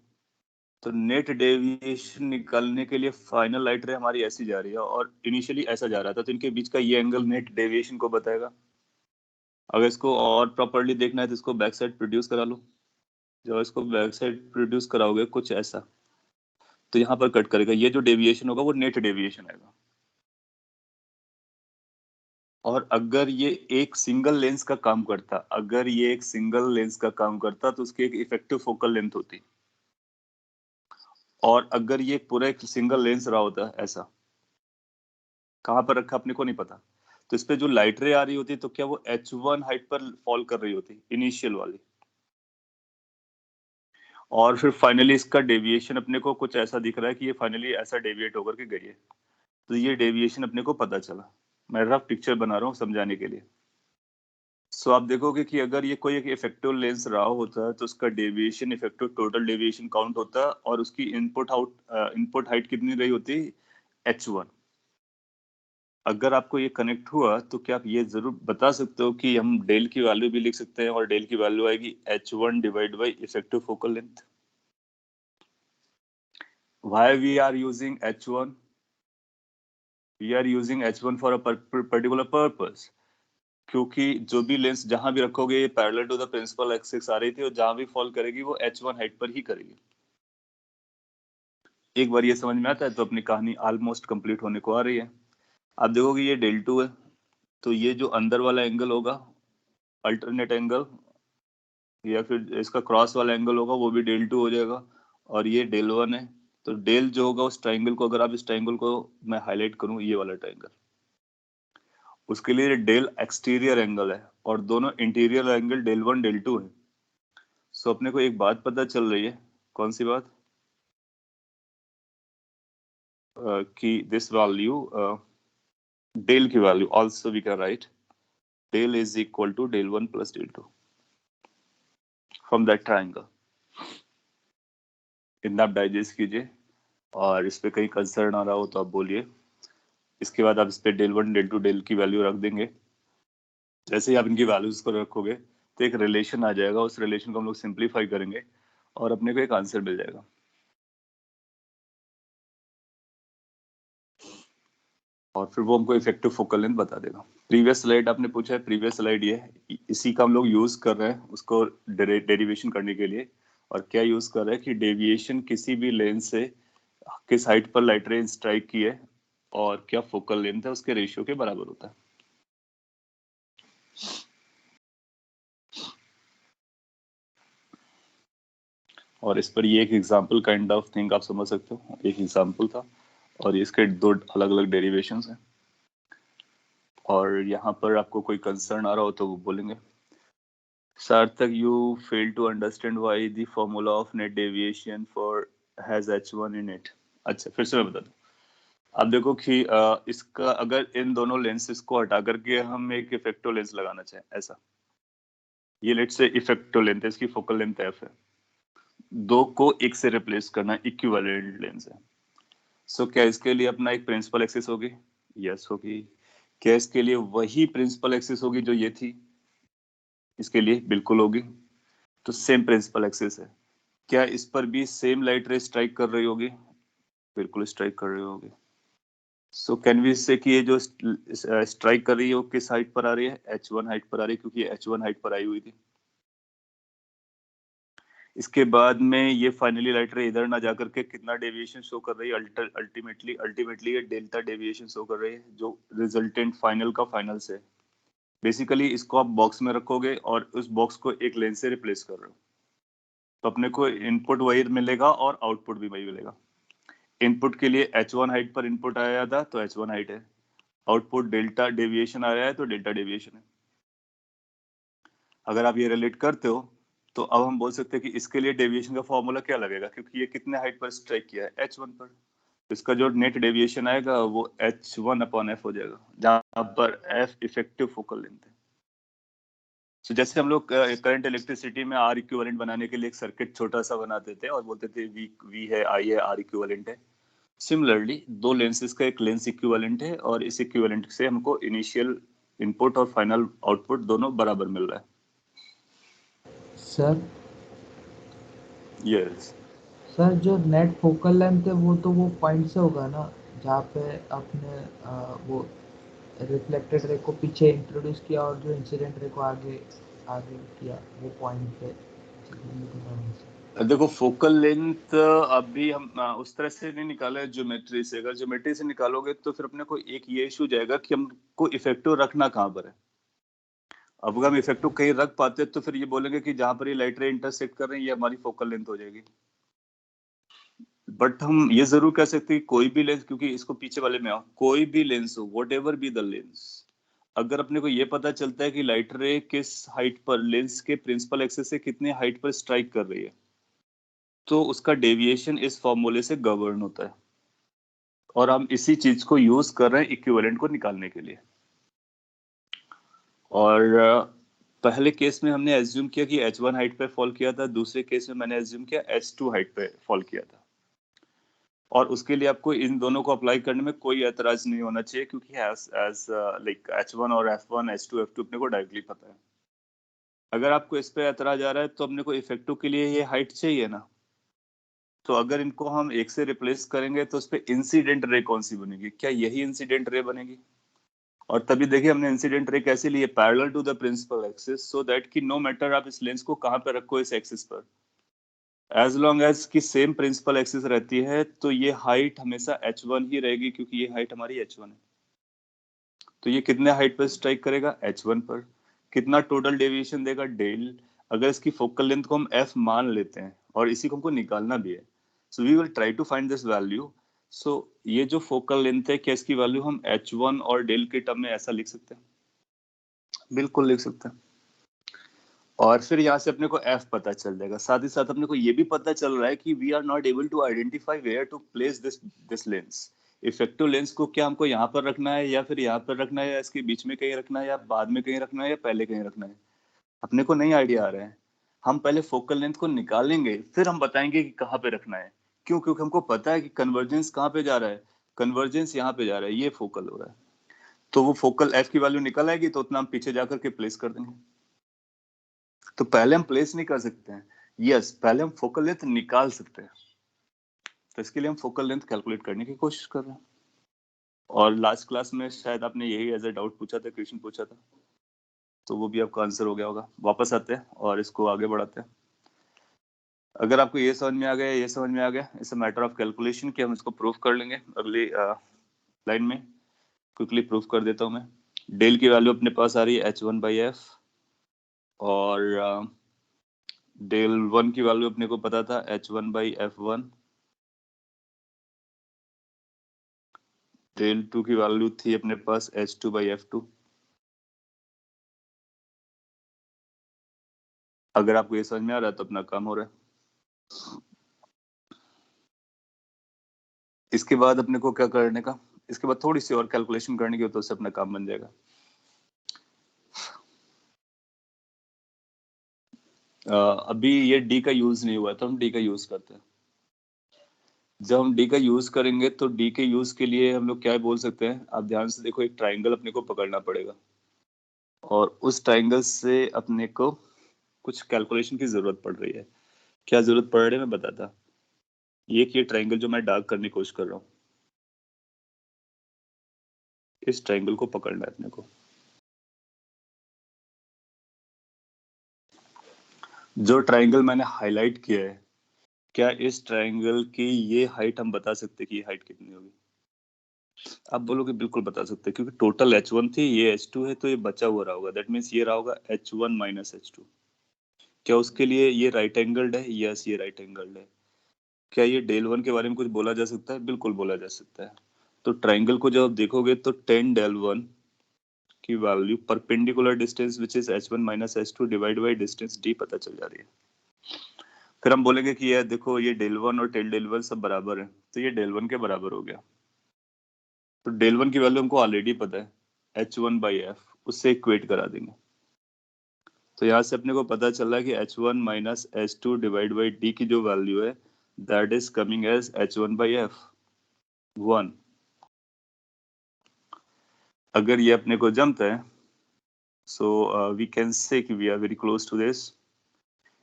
तो नेट डेविएशन निकालने के लिए फाइनल लाइट रे हमारी ऐसी जा रही है और इनिशियली ऐसा जा रहा था, तो इनके बीच का ये एंगल नेट डेविएशन को बताएगा। अगर इसको और प्रॉपर्ली देखना है तो इसको बैक साइड प्रोड्यूस करा लो। जब इसको बैक साइड प्रोड्यूस कराओगे कुछ ऐसा, तो यहाँ पर कट करेगा, ये जो डेविएशन होगा वो नेट डेविएशन आएगा। और अगर ये एक सिंगल लेंस का काम करता, अगर ये एक सिंगल लेंस का काम करता तो उसकी एक इफेक्टिव फोकल लेंथ होती, और अगर ये पूरा एक सिंगल लेंस रहा होता ऐसा, कहां पर रखा अपने को नहीं पता, तो इस पे जो लाइट रे आ रही होती तो क्या वो h1 हाइट पर फॉल कर रही होती, इनिशियल वाली, और फिर फाइनली इसका डेविएशन अपने को कुछ ऐसा दिख रहा है कि ये फाइनली ऐसा डेविएट होकर के गई है, तो ये डेविएशन अपने को पता चला। मैं रफ पिक्चर बना रहा हूँ समझाने के लिए। सो आप देखोगे कि अगर ये कोई एक इफेक्टिव लेंस रहा होता है तो उसका deviation effective total deviation count होता है, और उसकी इनपुट हाइट कितनी रही होती, h1। अगर आपको ये कनेक्ट हुआ तो क्या आप ये जरूर बता सकते हो कि हम डेल की वैल्यू भी लिख सकते हैं और डेल की वैल्यू आएगी h1 divide by effective focal length. Why we are using h1? We are using h1 for a particular purpose. क्योंकि जो भी लेंस जहां भी रखोगे ये parallel to the principal axis आ रही थी और जहां भी फॉल करेगी वो h1 हाइट पर ही करेगी. एक बार ये समझ में आता है तो अपनी कहानी ऑलमोस्ट कंप्लीट होने को आ रही है. आप देखोगे ये डेल 2 है तो ये जो अंदर वाला एंगल होगा अल्टरनेट एंगल या फिर इसका क्रॉस वाला एंगल होगा वो भी डेल 2 हो जाएगा और ये डेल 1 है. तो डेल जो होगा उस ट्राइंगल को, अगर आप इस ट्राइंगल को मैं हाईलाइट करूं, ये वाला ट्राइंगल, उसके लिए डेल एक्सटीरियर एंगल है और दोनों इंटीरियर एंगल डेल 1 डेल 2 है. सो अपने को एक बात पता चल रही है. कौन सी बात? कि दिस वैल्यू डेल की value also we can write del is equal to del 1 plus del 2 from that triangle. इतना आप डाइजेस्ट कीजिए और इस पे कहीं कंसर्न आ रहा हो तो आप बोलिए. इसके बाद आप इस पे डेल 1 डेल 2 डेल की वैल्यू रख देंगे. जैसे ही आप इनकी वैल्यूज को रखोगे तो एक रिलेशन आ जाएगा. उस रिलेशन को हम लोग सिंप्लीफाई करेंगे और अपने को एक आंसर मिल जाएगा. और फिर वो हमको इफेक्टिव फोकल लेंथ बता देगा. प्रीवियस स्लाइड आपने पूछा है, प्रीवियस स्लाइड ये है, इसी का हम लोग यूज कर रहे हैं उसको डेरिवेशन करने के लिए. और क्या यूज कर रहे हैं कि डेविएशन किसी भी लेंस से किस हाइट पर लाइट रे स्ट्राइक की है और क्या फोकल लेंथ है उसके रेशियो के बराबर होता है. और इस पर ये एक एग्जांपल काइंड ऑफ थिंग आप समझ सकते हो. एक एग्जांपल था और इसके दो अलग अलग डेरिवेशंस हैं. और यहाँ पर आपको कोई कंसर्न आ रहा हो तो वो बोलेंगे. सार्थक, you fail to understand why the formula of net deviation for has h1 in it. अच्छा, फिर से मैं बता दूं. आप देखो कि इसका अगर इन दोनों लेंसेस को हटा करके हम एक इफेक्टिव लेंस लगाना चाहें, ऐसा, ये लेट से इफेक्टिव लेंथ है, इसकी फोकल लेंथ f है. दो को एक से रिप्लेस करना इक्विवेलेंट लेंस है. सो क्या इसके लिए अपना एक प्रिंसिपल एक्सिस होगी? यस होगी. क्या इसके लिए वही प्रिंसिपल एक्सिस होगी जो ये थी? इसके लिए बिल्कुल होगी. तो सेम प्रिंसिपल एक्सिस है. क्या इस पर भी सेम लाइट रे स्ट्राइक कर रही होगी? बिल्कुल स्ट्राइक कर रही होगी. सो कैन वी से कि ये जो स्ट्राइक कर रही है वो किस हाइट पर आ रही है? h1 हाइट पर आ रही है, क्योंकि h1 हाइट पर आई हुई थी. इसके बाद में ये फाइनली लाइट रे इधर ना जाकर के कितना डेविएशन शो कर रही है? अल्टीमेटली ये डेल्टा डेविएशन शो कर रही है जो रिजल्टेंट फाइनल का फाइनल से. बेसिकली इसको आप बॉक्स में रखोगे और उस बॉक्स को एक लेंस से रिप्लेस कर रहे हो तो अपने को इनपुट वही मिलेगा और आउटपुट भी वही मिलेगा. इनपुट के लिए h1 हाइट पर इनपुट आया था तो h1 हाइट है. आउटपुट डेल्टा डेविएशन आया है तो डेल्टा डेविएशन है. अगर आप ये रिलेट करते हो तो अब हम बोल सकते हैं कि इसके लिए डेविएशन का फॉर्मूला क्या लगेगा, क्योंकि ये कितने हाइट पर स्ट्राइक किया है? h1 पर. इसका जो नेट डेविएशन आएगा वो h1/f हो जाएगा, जहां पर f इफेक्टिव फोकल लेंथ है. तो जैसे हम लोग करंट इलेक्ट्रिसिटी में आर इक्विवेलेंट बनाने के लिए एक सर्किट छोटा सा बनाते थे और बोलते थे वी है, आई है, आर इक्विवेलेंट है. सिमिलरली दो लेंसेज का एक लेंस इक्विवेलेंट है और इस इक्विवेलेंट से हमको इनिशियल इनपुट और फाइनल आउटपुट दोनों बराबर मिल रहा है. Sir yes. सर जो नेट फोकल लेंथ है वो पॉइंट से होगा ना, जहाँ पे आपने वो रिफ्लेक्टेड रे को पीछे इंट्रोड्यूस किया और जो इंसिडेंट रे को आगे आगे किया, वो पॉइंट पे. देखो फोकल लेंथ अभी हम उस तरह से नहीं निकाला है ज्योमेट्री से. अगर ज्योमेट्री से निकालोगे तो फिर अपने को एक ये इशू जाएगा कि हमको इफेक्टिव रखना कहाँ पर है. अब अगर हम इफेक्टिव कहीं रख पाते तो फिर ये बोलेंगे कि जहां पर ये लाइट रे इंटरसेक्ट कर रहे हैं ये हमारी फोकल लेंथ हो जाएगी. बट हम ये जरूर कह सकते हैं कि कोई भी लेंस, क्योंकि इसको पीछे वाले में आओ, कोई भी लेंस हो, what ever be the lens, अगर अपने को ये पता चलता है कि लाइट रे किस हाइट पर लेंस के प्रिंसिपल एक्सिस से कितने हाइट पर स्ट्राइक कर रही है तो उसका डेविएशन इस फॉर्मूले से गवर्न होता है. और हम इसी चीज को यूज कर रहे हैं इक्विवेलेंट को निकालने के लिए. और पहले केस में हमने एज्यूम किया कि h1 हाइट पे फॉल किया था, दूसरे केस में मैंने एज्यूम किया h2 हाइट पे फॉल किया था. और उसके लिए आपको इन दोनों को अप्लाई करने में कोई एतराज नहीं होना चाहिए, क्योंकि एज लाइक H1 और F1 H2 F2 अपने को डायरेक्टली पता है। अगर आपको इस पे एतराज आ रहा है तो अपने को इफेक्टिव के लिए ये हाइट चाहिए ना, तो अगर इनको हम एक से रिप्लेस करेंगे तो उस पे इंसिडेंट रे कौन सी बनेगी? क्या यही इंसिडेंट रे बनेगी? और तभी देखिए हमने इंसिडेंट रे कैसे लिए, parallel to the principal axis, so that कि नो मैटर आप इस लेंस को कहाँ पे रखो इस एक्सिस पर, एज लॉन्ग एज की सेम प्रिंसिपल एक्सिस रहती है तो ये हाइट हमेशा H1 ही रहेगी, क्योंकि ये हाइट हमारी H1 है। तो ये कितने हाइट पर स्ट्राइक करेगा? H1 पर। कितना टोटल डेविएशन देगा? डेल। अगर इसकी फोकल लेंथ को हम f मान लेते हैं और इसी को हमको निकालना भी है, so we will try to find this value. So ये जो फोकल लेंथ है, क्या इसकी वैल्यू हम H1 और डेल के टर्म में ऐसा लिख सकते हैं? बिल्कुल लिख सकते हैं। और फिर यहाँ से अपने को f पता चल जाएगा। साथ ही साथ अपने को ये भी पता चल रहा है कि we are not able to identify where to place this lens. Effective lens को क्या हमको यहाँ पर रखना है, या फिर यहाँ पर रखना है, या इसके बीच में कहीं रखना है, या बाद में कहीं रखना है, या पहले कहीं रखना है, अपने को नहीं आइडिया आ रहा है। हम पहले फोकल लेंथ को निकालेंगे, फिर हम बताएंगे कि कहाँ पे रखना है। क्यों? क्योंकि हमको पता है कि कन्वर्जेंस कहाँ पे जा रहा है, कन्वर्जेंस यहाँ पे जा रहा है, ये फोकल हो रहा है। तो वो फोकल f की वैल्यू निकल आएगी तो उतना हम पीछे जाकर के प्लेस कर देंगे। तो पहले हम प्लेस नहीं कर सकते हैं, यस पहले हम फोकल लेंथ निकाल सकते हैं। तो इसके लिए हम फोकल लेंथ कैलकुलेट करने की कोशिश कर रहे हैं। और लास्ट क्लास में शायद आपने यही एज अ डाउट पूछा था, क्वेश्चन पूछा था, तो वो भी आपका आंसर हो गया होगा। वापस आते हैं और इसको आगे बढ़ाते हैं। अगर आपको ये समझ में आ गया, ये समझ में आ गया, it's a matter of calculation कि हम इसको प्रूव कर लेंगे। अगली लाइन में क्विकली प्रूव कर देता हूँ मैं। डेल की वैल्यू अपने पास आ रही है H1/F, और डेल 1 की वैल्यू अपने को पता था H1/F1। डेल 2 की वैल्यू थी अपने पास H2/F2। अगर आपको ये समझ में आ रहा है तो अपना काम हो रहा है। इसके बाद अपने को क्या करने का, इसके बाद थोड़ी सी और कैलकुलेशन करने की हो तो उससे अपना काम बन जाएगा। अभी ये डी का यूज नहीं हुआ तो हम डी का यूज करते हैं। जब हम डी का यूज करेंगे तो डी के यूज के लिए हम लोग क्या बोल सकते हैं, आप ध्यान से देखो, एक ट्राइंगल अपने को पकड़ना पड़ेगा और उस ट्राइंगल से अपने को कुछ कैलकुलेशन की जरूरत पड़ रही है। क्या जरूरत पड़ रही है मैं बताता। ये ट्राइंगल जो मैं डार्क करने की कोशिश कर रहा हूँ, इस ट्राइंगल को पकड़ना है अपने को। जो ट्राइंगल मैंने हाईलाइट किया है, क्या इस ट्राइंगल की ये हाइट हम बता सकते हैं कि ये हाइट कितनी होगी? आप बोलोगे बिल्कुल बता सकते हैं, क्योंकि टोटल H1 थी, ये H2 है, तो ये बचा हुआ रहा होगा। दैट मीन्स ये रहा होगा H1 माइनस H2। क्या उसके लिए ये राइट एंगल्ड है? यस, ये राइट एंगल्ड है। क्या ये डेल 1 के बारे में कुछ बोला जा सकता है? बिल्कुल बोला जा सकता है। तो ट्राइंगल को जब आप देखोगे तो tan del 1 की value perpendicular distance which is H1 minus H2 divide by distance D पता चल जा रही है। फिर हम बोलेंगे कि ये देखो, ये डेल 1 और टेल डेल 1 सब बराबर है, तो ये डेल 1 के बराबर हो गया। तो डेल 1 की वैल्यू हमको ऑलरेडी पता है H1/F, उससे इक्वेट करा देंगे। तो यहाँ से अपने को पता चल रहा है कि H1 minus H2 divide by D की जो वैल्यू है that is coming as H1/F 1। अगर ये अपने को जमता है सो वी कैन से कि we are very close to this.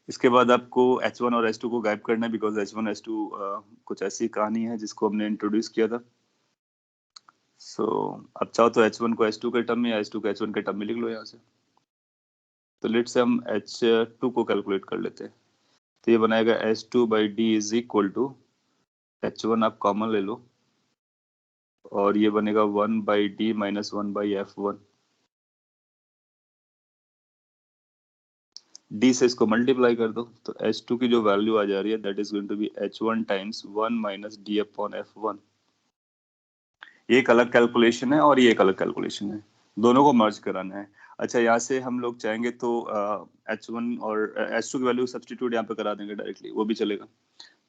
इसके बाद आपको H1 और H2 को गायब करना है, बिकॉज H1 H2 कुछ ऐसी कहानी है जिसको हमने इंट्रोड्यूस किया था। सो अब चाहो तो H1 को H2 के टर्म में या H2 को H1 के टर्म में लिख लो यहाँ से। तो लेट से हम H2 को कैलकुलेट कर लेते हैं। तो ये बनाएगा H2/D is equal to H1 आप कॉमन ले लो, और ये बनेगा 1/D माइनस 1/F1। D से इसको मल्टीप्लाई कर दो तो H2 की जो वैल्यू आ जा रही है that is going to be H1 times 1 minus D upon F1। ये एक अलग कैलकुलेशन है और ये एक अलग कैलकुलेशन है, दोनों को मर्ज कराना है। अच्छा, यहाँ से हम लोग चाहेंगे तो H1 और H2 की वैल्यू सब्स्टिट्यूट यहाँ पे करा देंगे डायरेक्टली, वो भी चलेगा।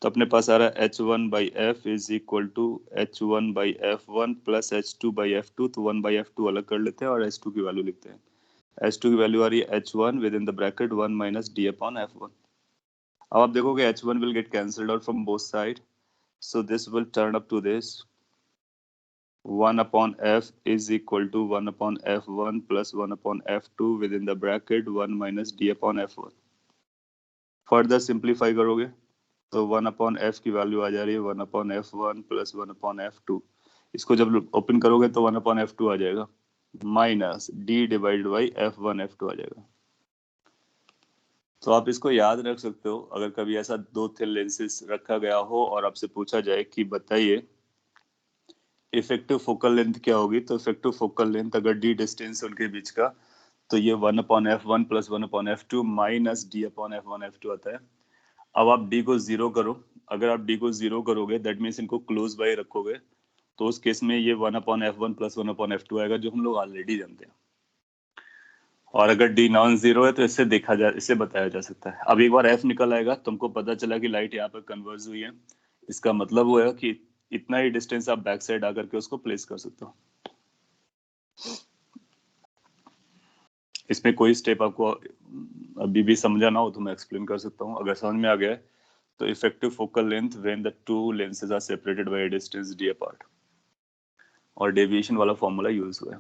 तो अपने पास आ रहा है H1/F is equal to H1/F1 plus H2/F2। तो 1/F2 अलग कर लेते हैं और H2 की वैल्यू लिखते हैं। H2 की वैल्यू आ रही है H1 with in the bracket 1 minus D upon F1। अब आप देखोगे H1 will get cancelled out from both side, So this will turn up to this 1 upon f is equal to 1 upon f1 plus 1 upon f2 within the bracket 1 minus d upon f1. Further simplify करोगे तो 1 upon F की value आ जा रही है 1 upon f1 plus 1 upon f2. इसको जब open करोगे तो 1 अपॉन f2 आ जाएगा minus d divide by f1 f2 आ जाएगा. तो आप इसको याद रख सकते हो. अगर कभी ऐसा दो थिन लेंसेज रखा गया हो और आपसे पूछा जाए कि बताइए इफेक्टिव फोकल लेंथ क्या होगी, तो इफेक्टिव फोकल लेंथ अगर d डिस्टेंस उनके बीच का तो ये 1 upon f1 plus 1 upon f2 minus d upon f1 f2 आता है. अब आप d को जीरो करो. अगर आप d को जीरो करोगे दैट मीन्स इनको क्लोज बाय रखोगे तो उस केस में ये 1 upon f1 plus 1 upon f2 आएगा जो हम लोग ऑलरेडी जानते हैं. और अगर d नॉन जीरो है तो इससे बताया जा सकता है. अब एक बार f निकल आएगा तुमको पता चला कि लाइट यहाँ पर कन्वर्ज हुई है. इसका मतलब वो है कि इतना ही डिस्टेंस आप बैक साइड आकर के उसको प्लेस कर सकते हो. इसमें कोई स्टेप आपको अभी भी समझाना हो तो मैं एक्सप्लेन कर सकता हूँ. अगर समझ में आ गया तो effective focal length when the two lenses are separated by a distance d apart और डेविएशन वाला फॉर्मूला यूज हुआ है.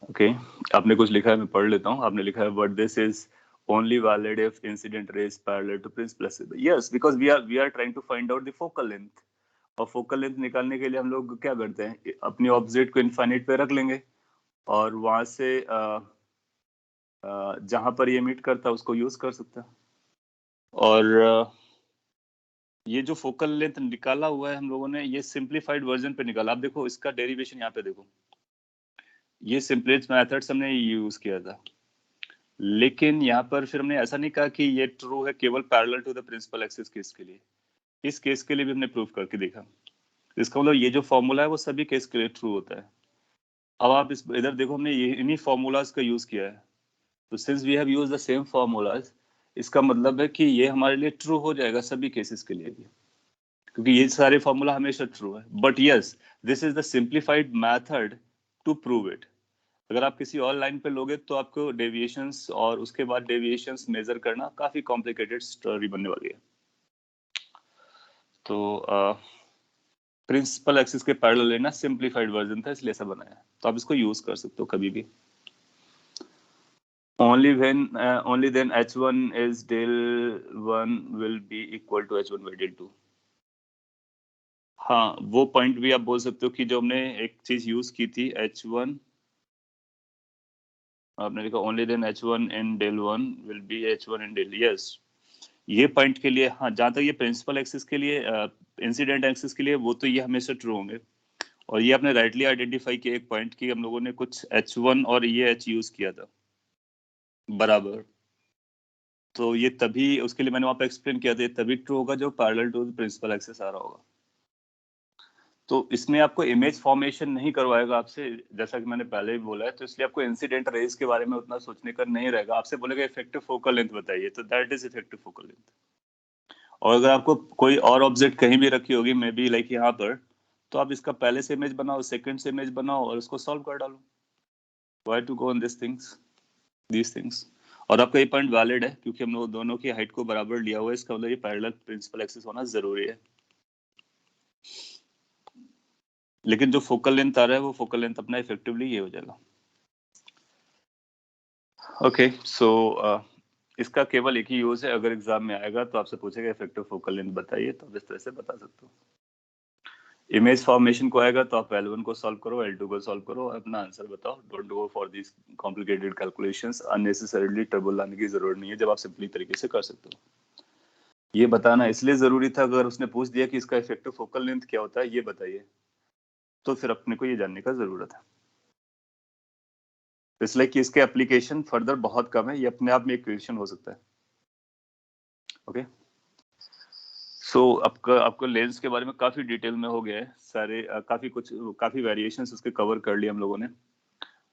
ओके आपने कुछ लिखा है, मैं पढ़ लेता हूँ. आपने लिखा है but this is only valid if incident ray is parallel to principal axis. Yes, because we are trying to find out the focal length. और फोकल लेंथ निकालने के लिए हम लोग क्या करते हैं, अपनी ऑब्जेक्ट को इनफाइनाइट पे रख लेंगे और वहां से जहां पर ये मीट करता है उसको यूज कर सकता है. और ये जो फोकल लेंथ निकाला हुआ है हम लोगों ने ये सिंप्लीफाइड वर्जन पे निकाला. आप देखो इसका डेरिवेशन यहाँ पे देखो, ये सिंपलेस्ट मेथड्स हमने यूज किया था. लेकिन यहाँ पर फिर हमने ऐसा नहीं कहा कि ये ट्रू है केवल parallel to the principal axis case के लिए. इस केस के लिए भी हमने प्रूव करके देखा. इसका मतलब ये जो फॉर्मूला है वो सभी केस के लिए ट्रू होता है. अब आप इस इधर देखो हमने ये इन्हीं फॉर्मूलाज का यूज किया है. तो since we have used the same formulas इसका मतलब है कि ये हमारे लिए ट्रू हो जाएगा सभी केसेस के लिए भी, क्योंकि ये सारे फॉर्मूला हमेशा ट्रू है. But yes this is the simplified method to prove it. अगर आप किसी और लाइन पे लोगे तो आपको डेविएशंस और उसके बाद डेविएशंस मेजर करना काफी कॉम्प्लिकेटेड स्टोरी बनने वाली है. तो प्रिंसिपल एक्सिस के पैरेलल लेना सिंप्लीफाइड वर्जन था इसलिए ऐसा बनाया. तो आप इसको यूज कर सकते हो कभी भी. only then h1 is del 1 will be equal to h1 by del 2. हाँ वो पॉइंट भी आप बोल सकते हो कि जो हमने एक चीज यूज की थी h1 आपने लिखा only then h1 in del 1 will be h1 in del. yes ये पॉइंट के लिए हाँ जहां तक ये प्रिंसिपल एक्सिस के लिए इंसिडेंट एक्सिस के लिए वो तो ये हमेशा ट्रू होंगे. और ये आपने राइटली आइडेंटिफाई किया एक पॉइंट की हम लोगों ने कुछ h1 और ये h यूज किया था बराबर. तो ये तभी उसके लिए मैंने वहां पे एक्सप्लेन किया था ये तभी ट्रू होगा जो पैरेलल टू प्रिंसिपल एक्सिस आ रहा होगा. तो इसमें आपको इमेज फॉर्मेशन नहीं करवाएगा आपसे, जैसा कि मैंने पहले भी बोला है. तो इसलिए आपको इंसिडेंट रेज के बारे में उतना सोचने का नहीं रहेगा. आपसे बोलेगा इफेक्टिव फोकल लेंथ बताइए तो that is effective focal length. और अगर आपको कोई और ऑब्जेक्ट कहीं भी रखी होगी मे बी लाइक यहाँ पर, तो आप इसका पहले से इमेज बनाओ सेकंड से इमेज बनाओ और उसको सॉल्व कर डालो. Why to go on these things. और आपका ये पॉइंट वैलिड है क्योंकि हम लोग दोनों की हाइट को बराबर लिया हुआ है. इसका मतलब ये पैरेलल प्रिंसिपल एक्सिस होना जरूरी है. लेकिन जो फोकल लेंथ आ रहा है वो फोकल लेंथ अपना इफेक्टिवली ये हो जाएगा. ओके सो इसका केवल एक ही यूज है. अगर एग्जाम में आएगा तो आपसे पूछेगा इफेक्टिव फोकल लेंथ बताइए तो आप इस तरह से बता सकते हो. इमेज फॉर्मेशन को आएगा तो आप L1 को सॉल्व करो L2 को सॉल्व करो अपना आंसर बताओ. Don't go for this complicated calculations. Unnecessarily trouble लाने की जरूरत नहीं है जब आप सिंपली तरीके से कर सकते हो. ये बताना इसलिए जरूरी था अगर उसने पूछ दिया कि इसका इफेक्टिव फोकल लेंथ क्या होता है ये बताइए तो फिर अपने को ये जानने का जरूरत है. इसलिए कि इसके एप्लीकेशन फर्दर बहुत कम है. ये अपने आप में एक क्वेश्चन हो सकता है. ओके सो आपको लेंस के बारे में काफी डिटेल में हो गया है. सारे काफी वेरिएशंस उसके कवर कर लिए हम लोगों ने.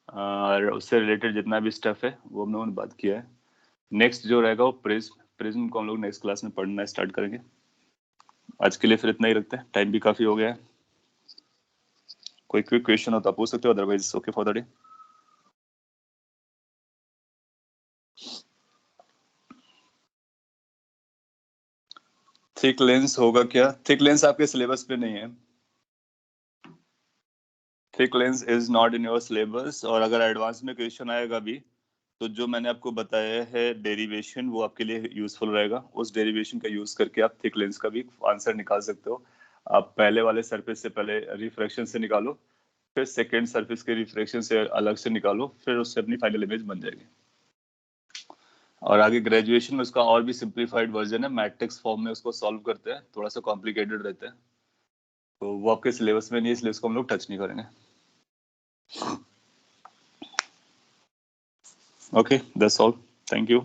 और उससे रिलेटेड जितना भी स्टफ है वो हम लोगों ने बात किया है. नेक्स्ट जो रहेगा वो प्रिज्म को हम लोग नेक्स्ट क्लास में पढ़ना स्टार्ट करेंगे. आज के लिए फिर इतना ही रखते हैं. टाइम भी काफी हो गया है. कोई क्विक क्वेश्चन हो तो आप पूछ सकते हो otherwise okay for the day. Thick lens होगा क्या? थिक लेंस आपके सिलेबस पे नहीं है। Thick lens is not in your syllabus. और अगर एडवांस में क्वेश्चन आएगा भी तो जो मैंने आपको बताया है डेरिवेशन, वो आपके लिए यूजफुल रहेगा। उस डेरिवेशन का यूज करके आप थिक लेंस का भी आंसर निकाल सकते हो। आप पहले वाले सरफेस से पहले रिफ्रैक्शन से निकालो, फिर सेकेंड सरफेस के रिफ्रैक्शन से अलग से निकालो, फिर उससे अपनी फाइनल इमेज बन जाएगी। और आगे ग्रेजुएशन में उसका और भी सिंप्लीफाइड वर्जन है, मैट्रिक्स फॉर्म में उसको सॉल्व करते हैं, थोड़ा सा कॉम्प्लिकेटेड रहता है, तो वो आपके सिलेबस में नहीं है, इसलिए उसको हम लोग टच नहीं करेंगे। Okay, that's all, thank you.